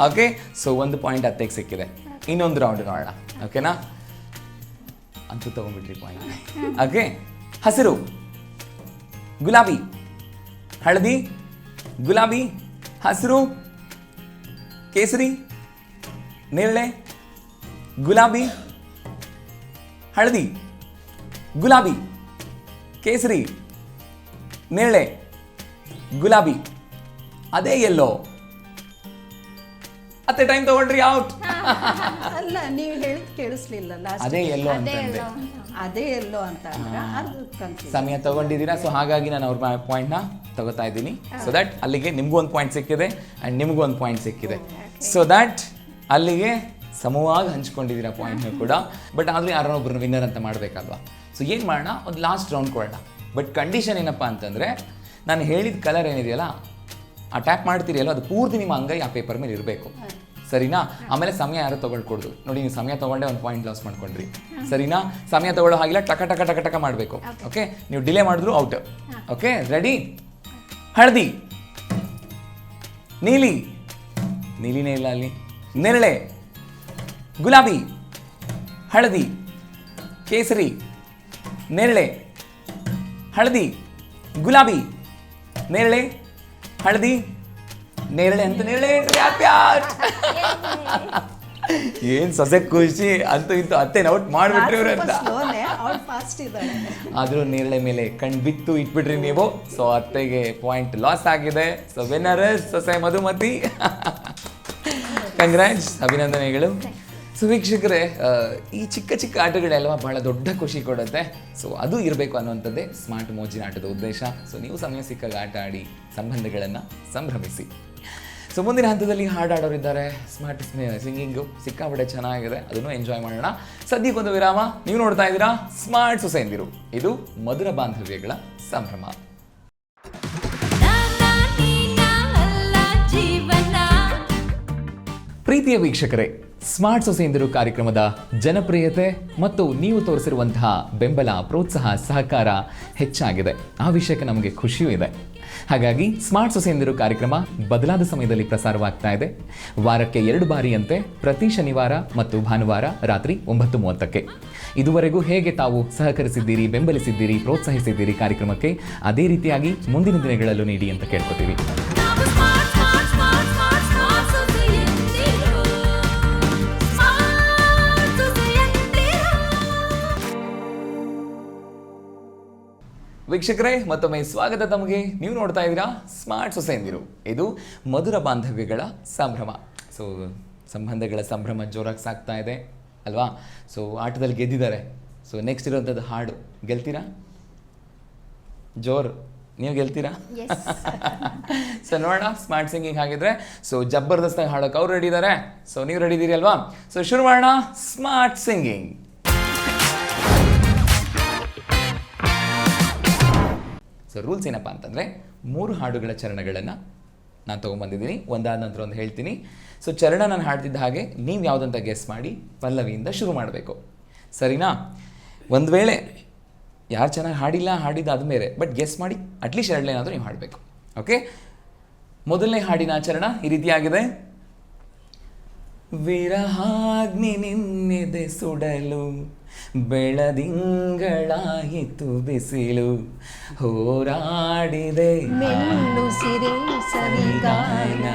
ಓಕೆ. ಸೊ 1 ಪಾಯಿಂಟ್ ಅತ್ತೆಗೆ ಸಿಕ್ಕಿದೆ. ಇನ್ನೊಂದು ರೌಂಡ್ ನೋಡೋಣ. ಓಕೆನಾ? ಅಂತೂ ತಗೊಂಡ್ಬಿಟ್ರಿ ಪಾಯಿಂಟ್. ಓಕೆ. ಹಸಿರು, ಗುಲಾಬಿ, ಹಳದಿ, ಗುಲಾಬಿ, ಹಸಿರು, ಕೇಸರಿ, ನೇರಳೆ, ಗುಲಾಬಿ, ಹಳದಿ, ಗುಲಾಬಿ, ಕೇಸರಿ, ನೇರಳೆ, ಗುಲಾಬಿ. ಅದೇ ಎಲ್ಲೋ. ಅತ್ತೆ ಟೈಮ್ ತಗೊಂಡ್ರಿ, ಔಟ್. ಅಲ್ಲ, ನೀವು ಹೇಳಿದ್ ಕೇಳಿಸ್ಲಿಲ್ಲ. ಅದೇ ಎಲ್ಲೋ ಅಂತ ಅದೇ ಎಲ್ಲೋ ಅಂತ ಸಮಯ ತಗೊಂಡಿದ್ದೀರಾ. ಸೊ ಹಾಗಾಗಿ ನಾನು ಅವ್ರ ಪಾಯಿಂಟ್ನ ತಗೋತಾ ಇದ್ದೀನಿ. ಸೊ ದಟ್ ಅಲ್ಲಿಗೆ ನಿಮ್ಗೂ 1 ಪಾಯಿಂಟ್ ಸಿಕ್ಕಿದೆ ಆ್ಯಂಡ್ ನಿಮಗೂ 1 ಪಾಯಿಂಟ್ ಸಿಕ್ಕಿದೆ. ಸೊ ದಟ್ ಅಲ್ಲಿಗೆ ಸಮವಾಗಿ ಹಂಚ್ಕೊಂಡಿದ್ದೀರಾ ಪಾಯಿಂಟ್ನ ಕೂಡ. ಬಟ್ ಆದರೂ ಯಾರನ್ನೊಬ್ಬರನ್ನ ವಿನ್ನರ್ ಅಂತ ಮಾಡಬೇಕಲ್ವಾ? ಸೊ ಏನು ಮಾಡೋಣ, ಒಂದು ಲಾಸ್ಟ್ ರೌಂಡ್ ಕೊಡೋಣ. ಬಟ್ ಕಂಡೀಷನ್ ಏನಪ್ಪ ಅಂತಂದರೆ, ನಾನು ಹೇಳಿದ ಕಲರ್ ಏನಿದೆಯಲ್ಲ, ಆ ಟ್ಯಾಪ್ ಮಾಡ್ತೀರಿಯಲ್ಲ, ಅದು ಪೂರ್ತಿ ನಿಮ್ಮ ಅಂಗೈ ಆ ಪೇಪರ್ ಮೇಲೆ ಇರಬೇಕು. ಸರಿನಾ? ಆಮೇಲೆ ಸಮಯ ಯಾರು ತೊಗೊಳ್ಕೊಡ್ದು. ನೋಡಿ, ನೀವು ಸಮಯ ತೊಗೊಂಡೆ 1 ಪಾಯಿಂಟ್ ಲಾಸ್ ಮಾಡ್ಕೊಂಡ್ರಿ. ಸರಿನಾ? ಸಮಯ ತೊಗೊಳ್ಳೋ ಹಾಗಿಲ್ಲ, ಟಕ ಮಾಡಬೇಕು. ಓಕೆ. ನೀವು ಡಿಲೇ ಮಾಡಿದ್ರು ಔಟ್. Okay, ready? ಹಳದಿ, ನೀಲಿ, ನೀಲಿನೇ ಇಲ್ಲ ಅಲ್ಲಿ, ನೇರಳೆ, ಗುಲಾಬಿ, ಹಳದಿ, ಕೇಸರಿ, ನೇರಳೆ, ಹಳದಿ, ಗುಲಾಬಿ, ನೇರಳೆ, ಹಳದಿ, ನೇರಳೆ ಅಂತ ನೇರಳೆ. ಏನ್ ಸೊಸೆ ಖುಷಿ ಅಂತೂ ಇಂತೂ ಅತ್ತೆ ಔಟ್ ಮಾಡ್ಬಿಟ್ರಿ ಇವ್ರು ಅಂತ. ಸ್ಲೋನೆ, ಅವಳು ಫಾಸ್ಟ್ ಇದ್ದಾಳೆ. ಆದ್ರೂ ನೇರಳೆ ಮೇಲೆ ಕಣ್ ಬಿತ್ತು ಇಟ್ಬಿಟ್ರಿ ನೀವು. ಸೊ ಅತ್ತೆಗೆ ಪಾಯಿಂಟ್ ಲಾಸ್ ಆಗಿದೆ. ಸೊ ವಿನ್ನರ್ ಸೊಸೆ ಮಧುಮತಿ. ಕಂಗ್ರಾಟ್ಸ್, ಅಭಿನಂದನೆಗಳು. ಸೊ ವೀಕ್ಷಕರೇ, ಈ ಚಿಕ್ಕ ಚಿಕ್ಕ ಆಟಗಳೆಲ್ಲ ಬಹಳ ದೊಡ್ಡ ಖುಷಿ ಕೊಡುತ್ತೆ. ಸೊ ಅದು ಇರಬೇಕು ಅನ್ನುವಂಥದ್ದೇ ಸ್ಮಾರ್ಟ್ ಮೋಜಿನ ಆಟದ ಉದ್ದೇಶ. ಸೊ ನೀವು ಸಮಯ ಸಿಕ್ಕಾಗ ಆಟ ಆಡಿ ಸಂಬಂಧಗಳನ್ನು ಸಂಭ್ರಮಿಸಿ. ಸೊ ಮುಂದಿನ ಹಂತದಲ್ಲಿ ಹಾಡಾಡೋರಿದ್ದಾರೆ. ಸ್ಮಾರ್ಟ್ ಸಿಂಗಿಂಗು ಸಿಕ್ಕಾಪಟ್ಟೆ ಚೆನ್ನಾಗಿದೆ, ಅದನ್ನು ಎಂಜಾಯ್ ಮಾಡೋಣ. ಸದ್ಯಕ್ಕೊಂದು ವಿರಾಮ. ನೀವು ನೋಡ್ತಾ ಇದ್ದೀರಾ ಸ್ಮಾರ್ಟ್ ಸೊಸೆಯಂದಿರು. ಇದು ಮಧುರ ಬಾಂಧವ್ಯಗಳ ಸಂಭ್ರಮ. ಪ್ರೀತಿಯ ವೀಕ್ಷಕರೇ, ಸ್ಮಾರ್ಟ್ ಸೊಸೆಯಂದಿರು ಕಾರ್ಯಕ್ರಮದ ಜನಪ್ರಿಯತೆ ಮತ್ತು ನೀವು ತೋರಿಸಿರುವಂತಹ ಬೆಂಬಲ, ಪ್ರೋತ್ಸಾಹ, ಸಹಕಾರ ಹೆಚ್ಚಾಗಿದೆ. ಆ ವಿಷಯಕ್ಕೆ ನಮಗೆ ಖುಷಿಯೂ ಇದೆ. ಹಾಗಾಗಿ ಸ್ಮಾರ್ಟ್ ಸೊಸೆಯಂದಿರು ಕಾರ್ಯಕ್ರಮ ಬದಲಾದ ಸಮಯದಲ್ಲಿ ಪ್ರಸಾರವಾಗ್ತಾ ಇದೆ. ವಾರಕ್ಕೆ 2 ಬಾರಿಯಂತೆ ಪ್ರತಿ ಶನಿವಾರ ಮತ್ತು ಭಾನುವಾರ ರಾತ್ರಿ 9:30ಕ್ಕೆ. ಇದುವರೆಗೂ ಹೇಗೆ ತಾವು ಸಹಕರಿಸಿದ್ದೀರಿ, ಬೆಂಬಲಿಸಿದ್ದೀರಿ, ಪ್ರೋತ್ಸಾಹಿಸಿದ್ದೀರಿ ಕಾರ್ಯಕ್ರಮಕ್ಕೆ, ಅದೇ ರೀತಿಯಾಗಿ ಮುಂದಿನ ದಿನಗಳಲ್ಲೂ ನೀಡಿ ಅಂತ ಕೇಳ್ಕೊತೀವಿ. ವೀಕ್ಷಕರೇ, ಮತ್ತೊಮ್ಮೆ ಸ್ವಾಗತ ತಮಗೆ. ನೀವು ನೋಡ್ತಾ ಇದ್ದೀರಾ ಸ್ಮಾರ್ಟ್ ಸೊಸೆಯಂದಿರು. ಇದು ಮಧುರ ಬಾಂಧವ್ಯಗಳ ಸಂಭ್ರಮ. ಸೊ ಸಂಬಂಧಗಳ ಸಂಭ್ರಮ ಜೋರಾಗಿ ಸಾಗ್ತಾ ಇದೆ ಅಲ್ವಾ? ಸೊ ಆಟದಲ್ಲಿ ಗೆದ್ದಿದ್ದಾರೆ. ಸೊ ನೆಕ್ಸ್ಟ್ ಇರೋಂಥದ್ದು ಹಾಡು ಗೆಲ್ತೀರಾ? ಜೋರು, ನೀವು ಗೆಲ್ತೀರಾ? ಸೊ ನೋಡೋಣ ಸ್ಮಾರ್ಟ್ ಸಿಂಗಿಂಗ್ ಆಗಿದ್ರೆ. ಸೊ ಜಬರ್ದಸ್ತಾಗಿ ಹಾಡೋಕೆ ಅವ್ರು ರೆಡಿ ಇದ್ದಾರೆ. ಸೊ ನೀವು ರೆಡಿ ಇದ್ದೀರಿ ಅಲ್ವಾ? ಸೊ ಶುರು ಮಾಡೋಣ ಸ್ಮಾರ್ಟ್ ಸಿಂಗಿಂಗ್. ಸೊ ರೂಲ್ಸ್ ಏನಪ್ಪ ಅಂತಂದರೆ, 3 ಹಾಡುಗಳ ಚರಣಗಳನ್ನು ನಾನು ತೊಗೊಂಬಂದಿದ್ದೀನಿ. ಒಂದಾದ ನಂತರ ಒಂದು ಹೇಳ್ತೀನಿ. ಸೊ ಚರಣ ನಾನು ಹಾಡ್ತಿದ್ದ ಹಾಗೆ ನೀವು ಯಾವುದಂತ ಗೆಸ್ ಮಾಡಿ ಪಲ್ಲವಿಯಿಂದ ಶುರು ಮಾಡಬೇಕು. ಸರಿನಾ? ಒಂದು ವೇಳೆ ಯಾರು ಚೆನ್ನಾಗಿ ಹಾಡಿದ್ದು ಅದು ಬೇರೆ, ಬಟ್ ಗೆಸ್ ಮಾಡಿ ಅಟ್ಲೀಸ್ಟ್ 2 ಲೈನಾದರೂ ನೀವು ಹಾಡಬೇಕು. ಓಕೆ, ಮೊದಲನೇ ಹಾಡಿನ ಚರಣ ಈ ರೀತಿಯಾಗಿದೆ. ವಿರಹಾಗ್ನಿ ನಿನ್ನೆದೆ ಸುಡಲು, ಬೆಳದಿಂಗಳಾಯಿತು ಬಿಸಿಲು, ಹೋರಾಡಿದೆ ಮೆಲ್ಲುಸಿರೆ ಸವಿಗಾನ,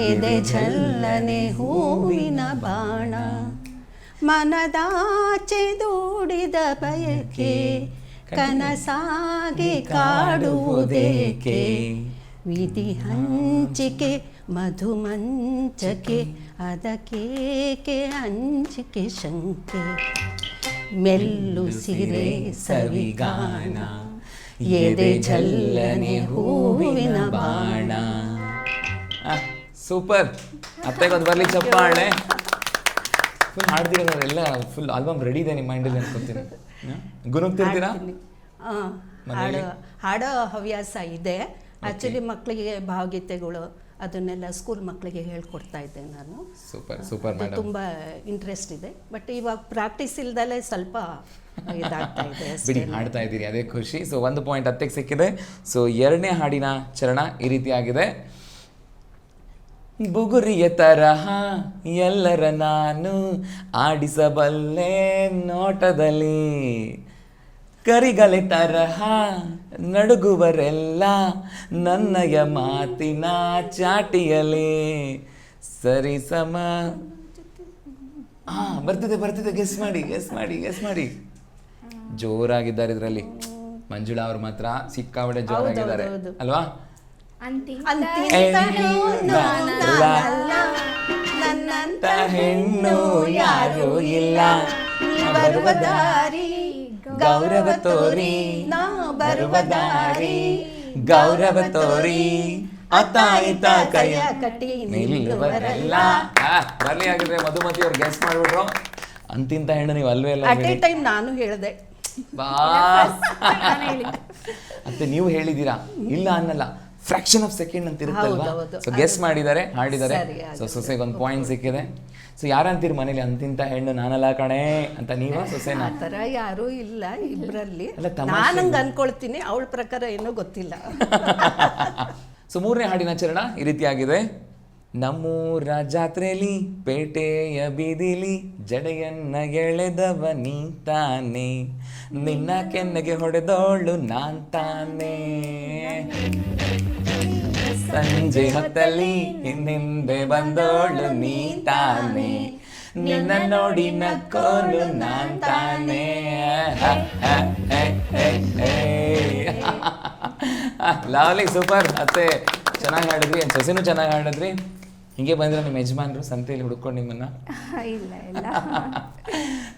ಎದೆ ಝಲ್ಲನೆ ಹೂವಿನ ಬಾಣ, ಮನದಾಚೆ ದೂಡಿದ ಬಯಕೆ ಕನಸಾಗಿ ಕಾಡುವುದೇಕೆ, ವಿಧಿ ಹಂಚಿಕೆ ಮಧುಮಂಚಕೆ ಅದಕ್ಕೇಕೆ ಅಂಜಿಕೆ ಶಂಕೆ, ಮೆಲ್ಲುಸಿರೆ ಸವಿಗಾನ, ಎದೆ ಝಲ್ಲನೆ ಹೂವಿನ ಬಾಣ. ಸೂಪರ್. ಅತ್ತೆಗೊಂದು ಬರ್ಲಿ ಚಪ್ಪಾಳೆ. ಫುಲ್ ಹಾಡ್ದಿರೋರೆಲ್ಲ ಫುಲ್ ಆಲ್ಬಮ್ ರೆಡಿ ಇದೆ ನಿಮ್ಮ ಮೈಂಡಲ್ಲಿ ಅನ್ಕೊತೀನಿ. ಗುನುಗ್ತಿರ್ತೀರಾ? ಹಾಡೋ ಹವ್ಯಾಸ ಇದೆ. ಆ್ಯಕ್ಚುಲಿ ಮಕ್ಕಳಿಗೆ ಭಾವಗೀತೆಗಳು ಅದನ್ನೆಲ್ಲ ಸ್ಕೂಲ್ ಮಕ್ಕಳಿಗೆ ಹೇಳ್ಕೊಡ್ತಾ ಇದ್ದೆ ನಾನು. Super super madam. ತುಂಬ ಇಂಟ್ರೆಸ್ಟ್ ಇದೆ. ಬಟ್ ಇವಾಗ ಪ್ರಾಕ್ಟೀಸ್ ಇಲ್ದಲೇ ಸ್ವಲ್ಪ ಇದಾಗ್ತಾ ಇದೆ. ಬಿಡಿ, ಹಾಡ್ತಾ ಇದ್ದೀರಿ, ಅದೇ ಖುಷಿ. ಸೊ 1 ಪಾಯಿಂಟ್ ಅತ್ತೆಗೆ ಸಿಕ್ಕಿದೆ. ಸೊ 2ನೇ ಹಾಡಿನ ಚರಣ ಈ ರೀತಿಯಾಗಿದೆ. ಬುಗುರಿಯ ತರಹ ಎಲ್ಲರ ನಾನು ಆಡಿಸಬಲ್ಲೆ ನೋಟದಲ್ಲಿ, ಕರಿಗಲೆ ತರಹ ನಡುಗುವರೆಲ್ಲ ನನ್ನಯ ಮಾತಿನ ಚಾಟಿಯಲಿ, ಸರಿಸಮ. ಬರ್ತಿದೆ, ಗೆಸ್ ಮಾಡಿ. ಜೋರಾಗಿದ್ದಾರೆ ಇದರಲ್ಲಿ. ಮಂಜುಳಾ ಅವ್ರು ಮಾತ್ರ ಸಿಕ್ಕಾಪಟ್ಟೆ ಜೋರಾಗಿದ್ದಾರೆ ಅಲ್ವಾ? ನನ್ನಂತ ಹೆಣ್ಣು ಯಾರು ಇಲ್ಲ, ಬರುವ ದಾರಿ ಗೌರವ ತೋರಿ, ನಾ ಬರುವ ದಾರಿ ಗೌರವ ತೋರಿ, ಅತ್ತಾಯಿತ ಕೈಯ ಕಟ್ಟಿ ನಿಲ್ಲುವರೆಲ್ಲ. ಬರ್ಲಿ ಆಗಿದ್ರೆ ಮಧುಮತಿ ಅವ್ರು ಗೆಸ್ ಮಾಡ್ಬಿಟ್ರು. ಅಂತಿಂತ ಹೆಣ್ಣು ನೀವು ಅಲ್ವೇ ಅಲ್ಲ. ಅಟ್ ಎ ಟೈಮ್ ನಾನು ಹೇಳಿದೆ. ಮತ್ತೆ ನೀವು ಹೇಳಿದ್ದೀರಾ, ಇಲ್ಲ ಅನ್ನಲ್ಲ, ಫ್ರಾಕ್ಷನ್ ಆಫ್ ಸೆಕೆಂಡ್ ಅಂತ ಇರುತ್ತಲ್ವಾ? ಸೊ ಗೆಸ್ ಮಾಡಿದ್ದಾರೆ, ಹಾಡಿದ್ದಾರೆ. ಸೊ ಸೊಸೆಗೆ 1 ಪಾಯಿಂಟ್ ಸಿಕ್ಕಿದೆ. ಸೊ ಯಾರಂತೀರಿ ಮನೇಲಿ ಅಂತಿಂತ ಹೆಣ್ಣು ನಾನಲ್ಲ ಕಣೆ ಅಂತ? ನೀವ ಸೊಸೆನ? ಆ ಥರ ಯಾರೂ ಇಲ್ಲ ಇಬ್ಬರಲ್ಲಿ. ನಾನಂಗೆ ಅನ್ಕೊಳ್ತೀನಿ, ಅವಳ ಪ್ರಕಾರ ಏನೋ ಗೊತ್ತಿಲ್ಲ. ಸೊ 3ನೇ ಹಾಡಿನ ಚರಣ ಈ ರೀತಿಯಾಗಿದೆ. ನಮ್ಮೂರ ಜಾತ್ರೆಲಿ ಪೇಟೆಯ ಬೀದಿಲಿ ಜಡೆಯನ್ನ ಎಳೆದವ ನೀ ತಾನೆ, ನಿನ್ನ ಕೆನ್ನೆಗೆ ಹೊಡೆದೋಳು ನಾನ್ ತಾನೆ, ಸಂಜೆ ಹೊತ್ತಲ್ಲಿ ಹಿಂದೆ ಬಂದೋಳು ನೀ ತಾನೆ, ನಿನ್ನ ನೋಡಿ ನಕ್ಕೋನು ನಾನ್ ತಾನೇ. ಲಾವ್ಲಿ, ಸೂಪರ್. ಅತ್ತೆ ಚೆನ್ನಾಗಿ ಹಾಡಿದ್ರಿ, ಸೊಸೆನೂ ಚೆನ್ನಾಗಿ ಹಾಡಿದ್ರಿ. ಹಿಂಗೆ ಬಂದ್ರೆ ನಿಮ್ಮ ಯಜಮಾನ್ರು ಸಂತೆಯಲ್ಲಿ ಹುಡ್ಕೊಂಡು ನಿಮ್ಮನ್ನ? ಇಲ್ಲ ಇಲ್ಲ.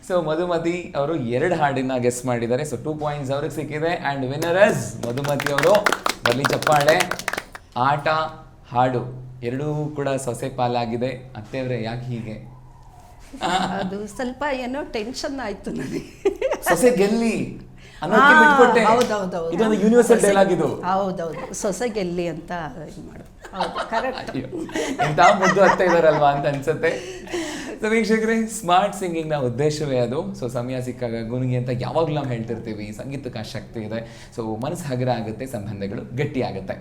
ಸೊ ಮಧುಮತಿ ಅವರು 2 ಹಾಡಿನ ಗೆಸ್ ಮಾಡಿದ್ದಾರೆ. ಸೊ 2 ಪಾಯಿಂಟ್ಸ್ ಅವ್ರಿಗೆ ಸಿಕ್ಕಿದೆ. ಆ್ಯಂಡ್ ವಿನ್ನರಸ್ ಮಧುಮತಿ ಅವರು. ಬರ್ಲಿ ಚಪ್ಪಾಳೆ. ಆಟ ಹಾಡು ಎರಡೂ ಕೂಡ ಸೊಸೆ ಪಾಲಾಗಿದೆ. ಅತ್ತೆಯವ್ರೆ ಯಾಕೆ ಹೀಗೆ? ಅದು ಸ್ವಲ್ಪ ಏನೋ ಟೆನ್ಷನ್ ಆಯ್ತು ನನಗೆ. ಸೊಸೆ ಗೆಲ್ಲಿ ಅನ್ನೋಕೆ ಬಿಟ್ಕೊಟ್ಟೆ. ಹೌದೌದು, ಇದೊಂದು ಯೂನಿವರ್ಸಲ್ ಡೈಲಾಗ್ ಇದು. ಹೌದೌದು, ಸೊಸೆ ಗೆಲ್ಲಿ ಅಂತ ಇದು ಮಾಡು. ಹೌದು, ಕರೆಕ್ಟ್. ಎಂತ ಮುದ್ದು ಅತ್ತೆ ಇದಾರಲ್ವಾ ಅಂತ ಅನ್ಸುತ್ತೆ. ಸೊ ವೀಕ್ಷಕರೇ, ಸ್ಮಾರ್ಟ್ ಸಿಂಗಿಂಗ್ ನ ಉದ್ದೇಶವೇ ಅದು. ಸೊ ಸಮಯ ಸಿಕ್ಕಾಗ ಗುನುಗಿ ಅಂತ ಯಾವಾಗಲೂ ನಾವು ಹೇಳ್ತಿರ್ತೀವಿ. ಸಂಗೀತಕ್ಕೆ ಆ ಶಕ್ತಿ ಇದೆ. ಸೊ ಮನಸ್ಸು ಹಗುರ ಆಗುತ್ತೆ, ಸಂಬಂಧಗಳು ಗಟ್ಟಿ ಆಗುತ್ತೆ.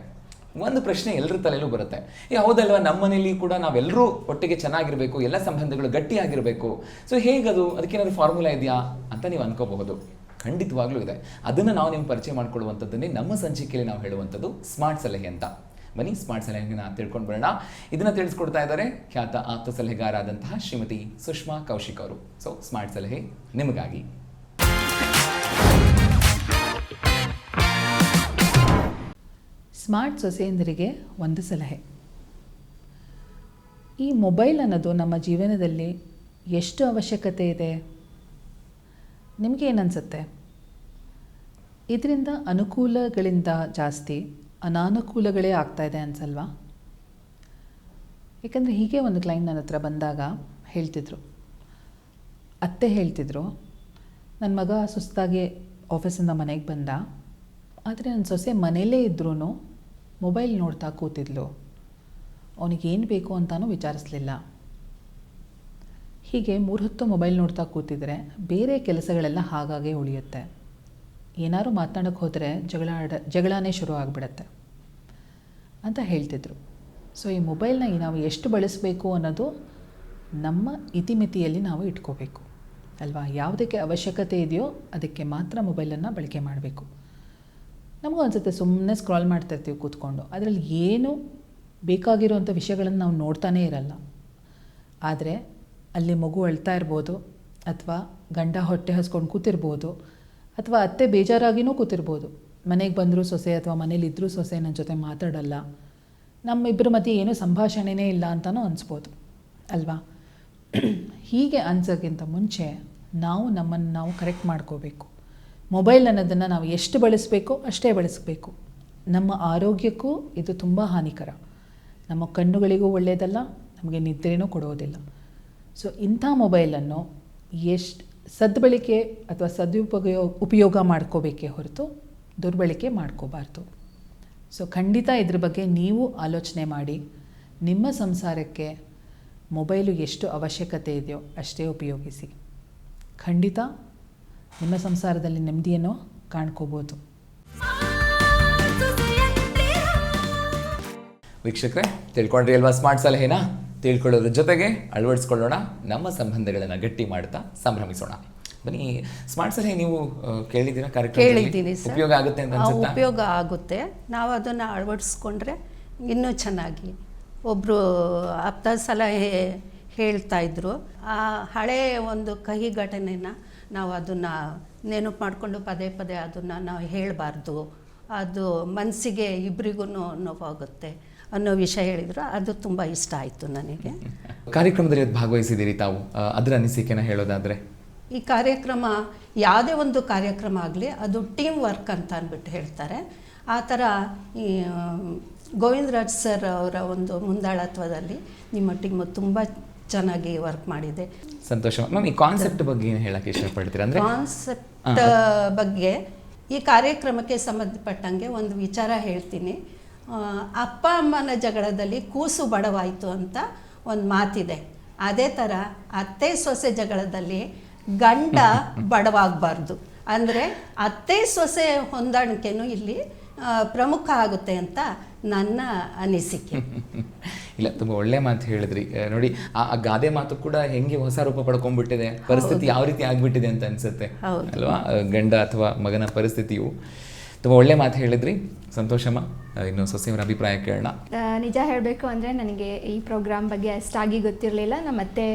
ಒಂದು ಪ್ರಶ್ನೆ ಎಲ್ಲರ ತಲೆಯಲ್ಲೂ ಬರುತ್ತೆ, ಹೌದಲ್ವಾ, ನಮ್ಮ ಮನೇಲಿ ಕೂಡ ನಾವೆಲ್ಲರೂ ಒಟ್ಟಿಗೆ ಚೆನ್ನಾಗಿರ್ಬೇಕು, ಎಲ್ಲ ಸಂಬಂಧಗಳು ಗಟ್ಟಿಯಾಗಿರಬೇಕು. ಸೊ ಹೇಗದು, ಅದಕ್ಕೇನಾದ್ರು ಫಾರ್ಮುಲಾ ಇದೆಯಾ ಅಂತ ನೀವು ಅನ್ಕೋಬಹುದು. ಖಂಡಿತವಾಗ್ಲೂ ಇದೆ. ಅದನ್ನು ನಾವು ನಿಮ್ಗೆ ಪರಿಚಯ ಮಾಡ್ಕೊಳ್ಳುವಂಥದ್ದನ್ನೇ ನಮ್ಮ ಸಂಚಿಕೆಯಲ್ಲಿ ನಾವು ಹೇಳುವಂಥದ್ದು ಸ್ಮಾರ್ಟ್ ಸಲಹೆ ಅಂತ. ಬನ್ನಿ ಸ್ಮಾರ್ಟ್ ಸಲಹೆನ ತಿಳ್ಕೊಂಡು ಬರೋಣ. ಇದನ್ನ ತಿಳಿಸ್ಕೊಡ್ತಾ ಇದ್ದಾರೆ ಖ್ಯಾತ ಆಪ್ತ ಸಲಹೆಗಾರಾದಂತಹ ಶ್ರೀಮತಿ ಸುಷ್ಮಾ ಕೌಶಿಕ್ ಅವರು. ಸೊ ಸ್ಮಾರ್ಟ್ ಸಲಹೆ ನಿಮಗಾಗಿ. ಸ್ಮಾರ್ಟ್ ಸೊಸೆಯಂದರಿಗೆ ಒಂದು ಸಲಹೆ. ಈ ಮೊಬೈಲ್ ಅನ್ನೋದು ನಮ್ಮ ಜೀವನದಲ್ಲಿ ಎಷ್ಟು ಅವಶ್ಯಕತೆ ಇದೆ? ನಿಮಗೇನನ್ಸುತ್ತೆ? ಇದರಿಂದ ಅನುಕೂಲಗಳಿಂದ ಜಾಸ್ತಿ ಅನಾನುಕೂಲಗಳೇ ಆಗ್ತಾಯಿದೆ ಅನ್ಸಲ್ವಾ? ಯಾಕಂದರೆ ಹೀಗೆ ಒಂದು ಕ್ಲೈಂಟ್ ನನ್ನ ಹತ್ರ ಬಂದಾಗ ಹೇಳ್ತಿದ್ರು, ಅತ್ತೆ ಹೇಳ್ತಿದ್ರು, ನನ್ನ ಮಗ ಸುಸ್ತಾಗಿ ಆಫೀಸಿಂದ ಮನೆಗೆ ಬಂದ, ಆದರೆ ನನ್ನ ಸೊಸೆ ಮನೇಲೇ ಇದ್ರೂ ಮೊಬೈಲ್ ನೋಡ್ತಾ ಕೂತಿದ್ಲು, ಅವನಿಗೇನು ಬೇಕು ಅಂತಲೂ ವಿಚಾರಿಸಲಿಲ್ಲ. ಹೀಗೆ 3 ಹೊತ್ತು ಮೊಬೈಲ್ ನೋಡ್ತಾ ಕೂತಿದ್ರೆ ಬೇರೆ ಕೆಲಸಗಳೆಲ್ಲ ಹಾಗಾಗೆ ಉಳಿಯುತ್ತೆ. ಏನಾದ್ರು ಮಾತನಾಡೋಕ್ಕೆ ಹೋದರೆ ಜಗಳನೇ ಶುರು ಆಗಿಬಿಡತ್ತೆ ಅಂತ ಹೇಳ್ತಿದ್ರು. ಸೊ ಈ ಮೊಬೈಲ್ನ ನಾವು ಎಷ್ಟು ಬಳಸಬೇಕು ಅನ್ನೋದು ನಮ್ಮ ಇತಿಮಿತಿಯಲ್ಲಿ ನಾವು ಇಟ್ಕೋಬೇಕು ಅಲ್ವಾ? ಯಾವುದಕ್ಕೆ ಅವಶ್ಯಕತೆ ಇದೆಯೋ ಅದಕ್ಕೆ ಮಾತ್ರ ಮೊಬೈಲನ್ನು ಬಳಕೆ ಮಾಡಬೇಕು. ನಮಗೂ ಅನಿಸುತ್ತೆ ಸುಮ್ಮನೆ ಸ್ಕ್ರಾಲ್ ಮಾಡ್ತಾಯಿರ್ತೀವಿ ಕೂತ್ಕೊಂಡು, ಅದರಲ್ಲಿ ಏನು ಬೇಕಾಗಿರೋವಂಥ ವಿಷಯಗಳನ್ನು ನಾವು ನೋಡ್ತಾನೇ ಇರಲ್ಲ. ಆದರೆ ಅಲ್ಲಿ ಮಗು ಅಳ್ತಾ ಇರ್ಬೋದು, ಅಥವಾ ಗಂಡ ಹೊಟ್ಟೆ ಹಸ್ಕೊಂಡು ಕೂತಿರ್ಬೋದು, ಅಥವಾ ಅತ್ತೆ ಬೇಜಾರಾಗಿನೂ ಕೂತಿರ್ಬೋದು. ಮನೆಗೆ ಬಂದರೂ ಸೊಸೆ ಅಥವಾ ಮನೇಲಿದ್ದರೂ ಸೊಸೆ ನನ್ನ ಜೊತೆ ಮಾತಾಡಲ್ಲ, ನಮ್ಮಿಬ್ಬರ ಮಧ್ಯೆ ಏನೂ ಸಂಭಾಷಣೆನೇ ಇಲ್ಲ ಅಂತಲೂ ಅನಿಸ್ಬೋದು ಅಲ್ವಾ? ಹೀಗೆ ಅನ್ಸೋಕ್ಕಿಂತ ಮುಂಚೆ ನಮ್ಮನ್ನು ನಾವು ಕರೆಕ್ಟ್ ಮಾಡ್ಕೋಬೇಕು. ಮೊಬೈಲ್ ಅನ್ನೋದನ್ನು ನಾವು ಎಷ್ಟು ಬಳಸಬೇಕೋ ಅಷ್ಟೇ ಬಳಸಬೇಕು. ನಮ್ಮ ಆರೋಗ್ಯಕ್ಕೂ ಇದು ತುಂಬ ಹಾನಿಕರ. ನಮ್ಮ ಕಣ್ಣುಗಳಿಗೂ ಒಳ್ಳೆಯದಲ್ಲ, ನಮಗೆ ನಿದ್ರೆನೂ ಕೊಡೋದಿಲ್ಲ. ಸೊ ಇಂಥ ಮೊಬೈಲನ್ನು ಎಷ್ಟು ಸದ್ಬಳಕೆ ಅಥವಾ ಉಪಯೋಗ ಮಾಡ್ಕೋಬೇಕೇ ಹೊರತು ದುರ್ಬಳಕೆ ಮಾಡ್ಕೋಬಾರ್ದು. ಸೊ ಖಂಡಿತ ಇದ್ರ ಬಗ್ಗೆ ನೀವು ಆಲೋಚನೆ ಮಾಡಿ ನಿಮ್ಮ ಸಂಸಾರಕ್ಕೆ ಮೊಬೈಲು ಎಷ್ಟು ಅವಶ್ಯಕತೆ ಇದೆಯೋ ಅಷ್ಟೇ ಉಪಯೋಗಿಸಿ. ಖಂಡಿತ ನಿಮ್ಮ ಸಂಸಾರದಲ್ಲಿ ನೆಮ್ಮದಿಯನ್ನು ಕಾಣ್ಕೋಬೋದು. ವೀಕ್ಷಕರೇ, ತಿಳ್ಕೊಂಡ್ರಿ ಅಲ್ವಾ ಸ್ಮಾರ್ಟ್ ಸಲಹೆನ? ತಿಳ್ಕೊಳ್ಳೋದ್ರ ಜೊತೆಗೆ ಅಳವಡಿಸ್ಕೊಳ್ಳೋಣ, ನಮ್ಮ ಸಂಬಂಧಗಳನ್ನು ಗಟ್ಟಿ ಮಾಡ್ತಾ ಸಂಭ್ರಮಿಸೋಣ. ಬನ್ನಿ, ಸ್ಮಾರ್ಟ್ ಸಲಹೆ ನೀವು ಕೇಳಿದ್ದೀರಾ? ಕೇಳಿದ್ದೀನಿ ಸರ್. ಉಪಯೋಗ ಆಗುತ್ತೆ ಅಂತ ಅನ್ಸುತ್ತಾ? ಉಪಯೋಗ ಆಗುತ್ತೆ. ನಾವು ಅದನ್ನು ಅಳವಡಿಸ್ಕೊಂಡ್ರೆ ಇನ್ನೂ ಚೆನ್ನಾಗಿ. ಒಬ್ಬರು ಆಪ್ತ ಸಲಹೆ ಹೇಳ್ತಾ ಇದ್ರು, ಆ ಹಳೆಯ ಒಂದು ಕಹಿ ಘಟನೆನ ನಾವು ಅದನ್ನು ನೆನಪು ಮಾಡಿಕೊಂಡು ಪದೇ ಪದೇ ಅದನ್ನು ನಾವು ಹೇಳಬಾರ್ದು, ಅದು ಮನಸ್ಸಿಗೆ ಇಬ್ಬರಿಗೂ ನೋವಾಗುತ್ತೆ ಅನ್ನೋ ವಿಷಯ ಹೇಳಿದ್ರು. ಅದು ತುಂಬ ಇಷ್ಟ ಆಯಿತು ನನಗೆ. ಕಾರ್ಯಕ್ರಮದಲ್ಲಿ ಭಾಗವಹಿಸಿದ್ದೀರಿ ತಾವು, ಅದರ ಅನಿಸಿಕೆನ ಹೇಳೋದಾದರೆ? ಈ ಕಾರ್ಯಕ್ರಮ ಯಾವುದೇ ಒಂದು ಕಾರ್ಯಕ್ರಮ ಆಗಲಿ ಅದು ಟೀಮ್ ವರ್ಕ್ ಅಂತ ಅಂದ್ಬಿಟ್ಟು ಹೇಳ್ತಾರೆ. ಆ ಥರ ಈ ಗೋವಿಂದರಾಜ್ ಸರ್ ಅವರ ಒಂದು ಮುಂದಾಳತ್ವದಲ್ಲಿ ನಿಮ್ಮ ಟೀಮು ತುಂಬ ಚೆನ್ನಾಗಿ ವರ್ಕ್ ಮಾಡಿದೆ. ಸಂತೋಷ ಮ್ಯಾಮ್. ಈ ಕಾನ್ಸೆಪ್ಟ್ ಬಗ್ಗೆ ಏನು ಹೇಳಕ್ಕೆ ಇಷ್ಟಪಡ್ತೀರಾ? ಅಂದರೆ ಕಾನ್ಸೆಪ್ಟ್ ಬಗ್ಗೆ ಈ ಕಾರ್ಯಕ್ರಮಕ್ಕೆ ಸಂಬಂಧಪಟ್ಟಂಗೆ ಒಂದು ವಿಚಾರ ಹೇಳ್ತೀನಿ. ಅಪ್ಪ ಅಮ್ಮನ ಜಗಳದಲ್ಲಿ ಕೂಸು ಬಡವಾಯಿತು ಅಂತ ಒಂದು ಮಾತಿದೆ. ಅದೇ ಥರ ಅತ್ತೆ ಸೊಸೆ ಜಗಳದಲ್ಲಿ ಗಂಡ ಬಡವಾಗಬಾರ್ದು. ಅಂದರೆ ಅತ್ತೆ ಸೊಸೆ ಹೊಂದಾಣಿಕೆನೂ ಇಲ್ಲಿ ಪ್ರಮುಖ ಆಗುತ್ತೆ ಅಂತ ನನ್ನ ಅನಿಸಿಕೆ. ಇಲ್ಲ, ತುಂಬ ಒಳ್ಳೆ ಮಾತು ಹೇಳಿದ್ರಿ. ನೋಡಿ, ಆ ಗಾದೆ ಮಾತು ಕೂಡ ಹೆಂಗೆ ಹೊಸ ರೂಪ ಪಡ್ಕೊಂಡ್ಬಿಟ್ಟಿದೆ, ಪರಿಸ್ಥಿತಿ ಯಾವ ರೀತಿ ಆಗ್ಬಿಟ್ಟಿದೆ ಅಂತ ಅನ್ಸುತ್ತೆ ಅಲ್ವಾ? ಗಂಡ ಅಥವಾ ಮಗನ ಪರಿಸ್ಥಿತಿಯು. ತುಂಬ ಒಳ್ಳೆ ಮಾತು ಹೇಳಿದ್ರಿ. ಸಂತೋಷಮ್ಮ, ಇನ್ನು ಸೊಸೆಯವರ ಅಭಿಪ್ರಾಯ ಕೇಳೋಣ. ನಿಜ ಹೇಳಬೇಕು ಅಂದರೆ ನನಗೆ ಈ ಪ್ರೋಗ್ರಾಮ್ ಬಗ್ಗೆ ಅಷ್ಟಾಗಿ ಗೊತ್ತಿರಲಿಲ್ಲ. ನಮ್ಮ ಮತ್ತೆ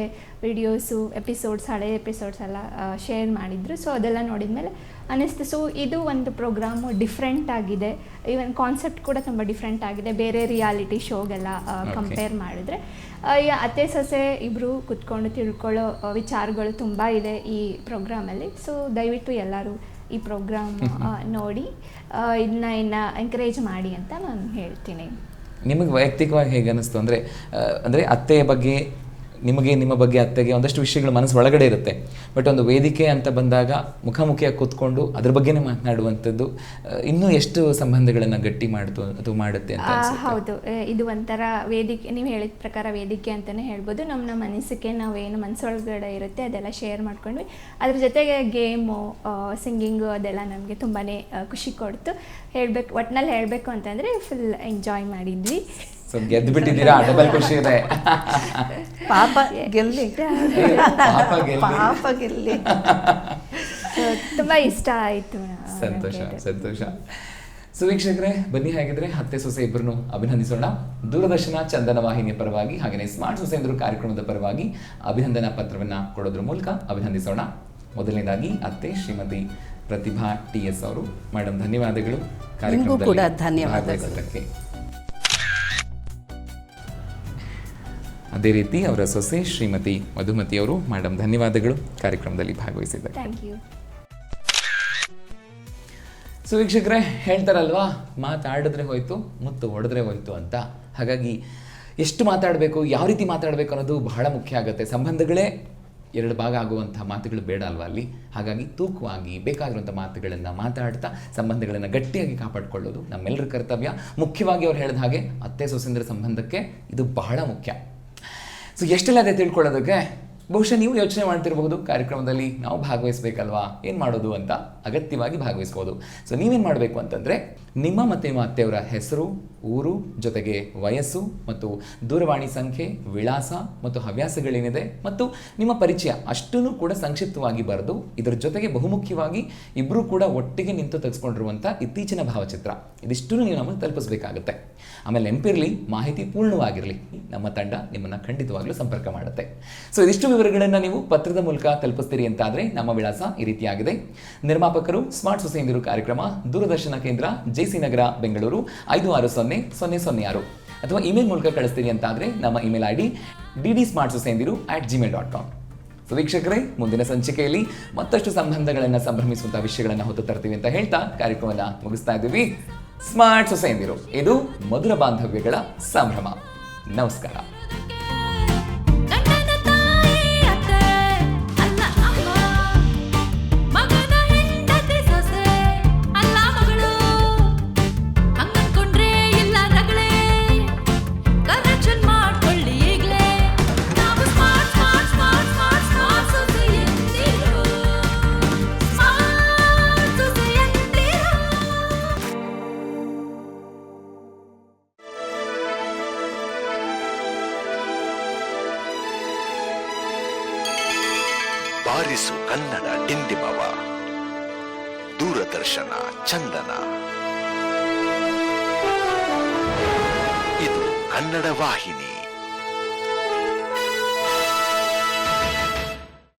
ವಿಡಿಯೋಸು ಎಪಿಸೋಡ್ಸ್, ಹಳೆ ಎಪಿಸೋಡ್ಸ್ ಎಲ್ಲ ಶೇರ್ ಮಾಡಿದರು. ಸೊ ಅದೆಲ್ಲ ನೋಡಿದ ಮೇಲೆ ಅನ್ನಿಸ್ತು, ಸೊ ಇದು ಒಂದು ಪ್ರೋಗ್ರಾಮು ಡಿಫ್ರೆಂಟ್ ಆಗಿದೆ. ಈವನ್ ಕಾನ್ಸೆಪ್ಟ್ ಕೂಡ ತುಂಬ ಡಿಫ್ರೆಂಟ್ ಆಗಿದೆ ಬೇರೆ ರಿಯಾಲಿಟಿ ಶೋಗೆಲ್ಲ ಕಂಪೇರ್ ಮಾಡಿದ್ರೆ. ಅತ್ತೆ ಸೊಸೆ ಇಬ್ಬರು ಕುತ್ಕೊಂಡು ತಿಳ್ಕೊಳ್ಳೋ ವಿಚಾರಗಳು ತುಂಬ ಇದೆ ಈ ಪ್ರೋಗ್ರಾಮಲ್ಲಿ. ಸೊ ದಯವಿಟ್ಟು ಎಲ್ಲರೂ ಈ ಪ್ರೋಗ್ರಾಮ್ ನೋಡಿ ಇನ್ನು ಎಂಕರೇಜ್ ಮಾಡಿ ಅಂತ ನಾನು ಹೇಳ್ತೀನಿ. ನಿಮಗೆ ವೈಯಕ್ತಿಕವಾಗಿ ಹೇಗೆ ಅನ್ನಿಸ್ತು ಅಂದರೆ ಅತ್ತೆಯ ಬಗ್ಗೆ ನಿಮಗೆ, ನಿಮ್ಮ ಬಗ್ಗೆ ಅತ್ತೆಗೆ ಒಂದಷ್ಟು ವಿಷಯಗಳು ಮನಸ್ಸು ಒಳಗಡೆ ಇರುತ್ತೆ, ಬಟ್ ಒಂದು ವೇದಿಕೆ ಅಂತ ಬಂದಾಗ ಮುಖಾಮುಖಿಯಾಗಿ ಕೂತ್ಕೊಂಡು ಅದ್ರ ಬಗ್ಗೆನೇ ಮಾತನಾಡುವಂಥದ್ದು ಇನ್ನೂ ಎಷ್ಟು ಸಂಬಂಧಗಳನ್ನು ಗಟ್ಟಿ ಮಾಡ್ತು ಅಥವಾ ಮಾಡುತ್ತೆ ಅಂತ ಅನ್ಸುತ್ತೆ? ಹೌದು, ಇದು ಒಂಥರ ವೇದಿಕೆ, ನೀವು ಹೇಳಿದ ಪ್ರಕಾರ ವೇದಿಕೆ ಅಂತಲೇ ಹೇಳ್ಬೋದು. ನಮ್ಮ ಮನಸ್ಸಿಗೆ ನಾವೇನು ಮನಸ್ಸೊಳಗಡೆ ಇರುತ್ತೆ ಅದೆಲ್ಲ ಶೇರ್ ಮಾಡ್ಕೊಂಡ್ವಿ. ಅದ್ರ ಜೊತೆಗೆ ಗೇಮು, ಸಿಂಗಿಂಗು ಅದೆಲ್ಲ ನಮಗೆ ತುಂಬಾ ಖುಷಿ ಕೊಡ್ತು. ಒಟ್ಟಿನಲ್ಲಿ ಹೇಳಬೇಕು ಅಂತಂದರೆ ಫುಲ್ ಎಂಜಾಯ್ ಮಾಡಿದ್ವಿ. ಸೊ ಗೆದ್ದು ಬಿಟ್ಟಿದ್ದೀರಾ, ಡಬಲ್ ಖುಷಿ ಇದೆ. ಪಾಪ ಗೆಲ್ಲಿ, ಪಾಪ ಗೆಲ್ಲಿ. ತುಂಬ ಇಷ್ಟ ಆಯಿತು. ಸಂತೋಷ. ಸೊ ವೀಕ್ಷಕರೇ, ಬನ್ನಿ ಹಾಗಿದ್ರೆ ಅತ್ತೆ ಸೊಸೆ ಇಬ್ಬರನ್ನು ಅಭಿನಂದಿಸೋಣ. ದೂರದರ್ಶನ ಚಂದನ ವಾಹಿನಿಯ ಪರವಾಗಿ ಹಾಗೆಯೇ ಸ್ಮಾರ್ಟ್ ಸೊಸೆಯಂದರು ಕಾರ್ಯಕ್ರಮದ ಪರವಾಗಿ ಅಭಿನಂದನಾ ಪತ್ರವನ್ನು ಕೊಡೋದ್ರ ಮೂಲಕ ಅಭಿನಂದಿಸೋಣ. ಮೊದಲನೇದಾಗಿ ಅತ್ತೆ ಶ್ರೀಮತಿ ಪ್ರತಿಭಾ TS ಅವರು. ಮೇಡಮ್, ಧನ್ಯವಾದಗಳು ಕೂಡ ಧನ್ಯವಾದಗಳು. ಅದೇ ರೀತಿ ಅವರ ಸೊಸೆ ಶ್ರೀಮತಿ ಮಧುಮತಿ ಅವರು. ಮೇಡಮ್, ಧನ್ಯವಾದಗಳು ಕಾರ್ಯಕ್ರಮದಲ್ಲಿ ಭಾಗವಹಿಸಿದ್ದಾರೆ. Thank you. ಸೊ ವೀಕ್ಷಕರೇ, ಹೇಳ್ತಾರಲ್ವಾ, ಮಾತಾಡಿದ್ರೆ ಹೋಯ್ತು, ಮುತ್ತು ಹೊಡೆದ್ರೆ ಹೋಯ್ತು ಅಂತ. ಹಾಗಾಗಿ ಎಷ್ಟು ಮಾತಾಡಬೇಕು, ಯಾವ ರೀತಿ ಮಾತಾಡಬೇಕು ಅನ್ನೋದು ಬಹಳ ಮುಖ್ಯ ಆಗುತ್ತೆ. ಸಂಬಂಧಗಳೇ ಎರಡು ಭಾಗ ಆಗುವಂಥ ಮಾತುಗಳು ಬೇಡ ಅಲ್ವಾ ಅಲ್ಲಿ. ಹಾಗಾಗಿ ತೂಕವಾಗಿ ಬೇಕಾಗಿರುವಂಥ ಮಾತುಗಳನ್ನು ಮಾತಾಡ್ತಾ ಸಂಬಂಧಗಳನ್ನು ಗಟ್ಟಿಯಾಗಿ ಕಾಪಾಡಿಕೊಳ್ಳೋದು ನಮ್ಮೆಲ್ಲರ ಕರ್ತವ್ಯ. ಮುಖ್ಯವಾಗಿ ಅವ್ರು ಹೇಳಿದ ಹಾಗೆ ಅತ್ತೆ ಸೊಸೆಂದರ ಸಂಬಂಧಕ್ಕೆ ಇದು ಬಹಳ ಮುಖ್ಯ. ಸೊ ಎಷ್ಟೆಲ್ಲ ಅದೇ ತಿಳ್ಕೊಳ್ಳೋದಕ್ಕೆ ಬಹುಶಃ ನೀವು ಯೋಚನೆ ಮಾಡ್ತಿರಬಹುದು, ಕಾರ್ಯಕ್ರಮದಲ್ಲಿ ನಾವು ಭಾಗವಹಿಸಬೇಕಲ್ವಾ, ಏನು ಮಾಡೋದು ಅಂತ. ಅಗತ್ಯವಾಗಿ ಭಾಗವಹಿಸ್ಬೋದು. ಸೊ ನೀವೇನು ಮಾಡಬೇಕು ಅಂತಂದರೆ, ನಿಮ್ಮ ಮತ್ತು ನಿಮ್ಮ ಅತ್ತೆಯವರ ಹೆಸರು, ಊರು, ಜೊತೆಗೆ ವಯಸ್ಸು ಮತ್ತು ದೂರವಾಣಿ ಸಂಖ್ಯೆ, ವಿಳಾಸ ಮತ್ತು ಹವ್ಯಾಸಗಳೇನಿದೆ ಮತ್ತು ನಿಮ್ಮ ಪರಿಚಯ ಅಷ್ಟನ್ನು ಕೂಡ ಸಂಕ್ಷಿಪ್ತವಾಗಿ ಬರೆದು, ಇದರ ಜೊತೆಗೆ ಬಹುಮುಖ್ಯವಾಗಿ ಇಬ್ಬರೂ ಕೂಡ ಒಟ್ಟಿಗೆ ನಿಂತು ತೆಗೆಸ್ಕೊಂಡಿರುವಂಥ ಇತ್ತೀಚಿನ ಭಾವಚಿತ್ರ, ಇದಿಷ್ಟನ್ನು ನೀವು ನಮಗೆ ತಲುಪಿಸಬೇಕಾಗುತ್ತೆ. ಆಮೇಲೆ ನೆನಪಿರಲಿ, ಮಾಹಿತಿ ಪೂರ್ಣವಾಗಿರಲಿ, ನಮ್ಮ ತಂಡ ನಿಮ್ಮನ್ನು ಖಂಡಿತವಾಗ್ಲೂ ಸಂಪರ್ಕ ಮಾಡುತ್ತೆ. ಸೊ ಇದಿಷ್ಟು ವಿವರಗಳನ್ನು ನೀವು ಪತ್ರದ ಮೂಲಕ ತಲುಪಿಸ್ತೀರಿ ಅಂತಾದರೆ ನಮ್ಮ ವಿಳಾಸ ಈ ರೀತಿಯಾಗಿದೆ. ನಿರ್ಮಾಪಕರು ಸ್ಮಾರ್ಟ್ ಸೊಸೆಯಂದಿರು ಕಾರ್ಯಕ್ರಮ, ದೂರದರ್ಶನ ಕೇಂದ್ರ, JC ನಗರ, ಬೆಂಗಳೂರು 560006. ಅಥವಾ ಇಮೇಲ್ ಮೂಲಕ ಕಳಿಸ್ತೀರಿ ಅಂತಾದರೆ ನಮ್ಮ ಇಮೇಲ್ ID ddSmartSosayendiru@gmail.com. ಸೊ ವೀಕ್ಷಕರೇ, ಮುಂದಿನ ಸಂಚಿಕೆಯಲ್ಲಿ ಮತ್ತಷ್ಟು ಸಂಬಂಧಗಳನ್ನು ಸಂಭ್ರಮಿಸುವಂಥ ವಿಷಯಗಳನ್ನು ಹೊತ್ತು ತರ್ತೀವಿ ಅಂತ ಹೇಳ್ತಾ ಕಾರ್ಯಕ್ರಮವನ್ನು ಮುಗಿಸ್ತಾ ಇದ್ದೀವಿ. ಸ್ಮಾರ್ಟ್ ಸೊಸೆಯಂದಿರು, ಇದು ಮಧುರ ಬಾಂಧವ್ಯಗಳ ಸಂಭ್ರಮ. ನಮಸ್ಕಾರ. ಬಾರಿಸು ಕನ್ನಡ ಡಿಂಡಿಮವ, ದೂರದರ್ಶನ ಚಂದನ. ಇದು ಕನ್ನಡ ವಾಹಿನಿ.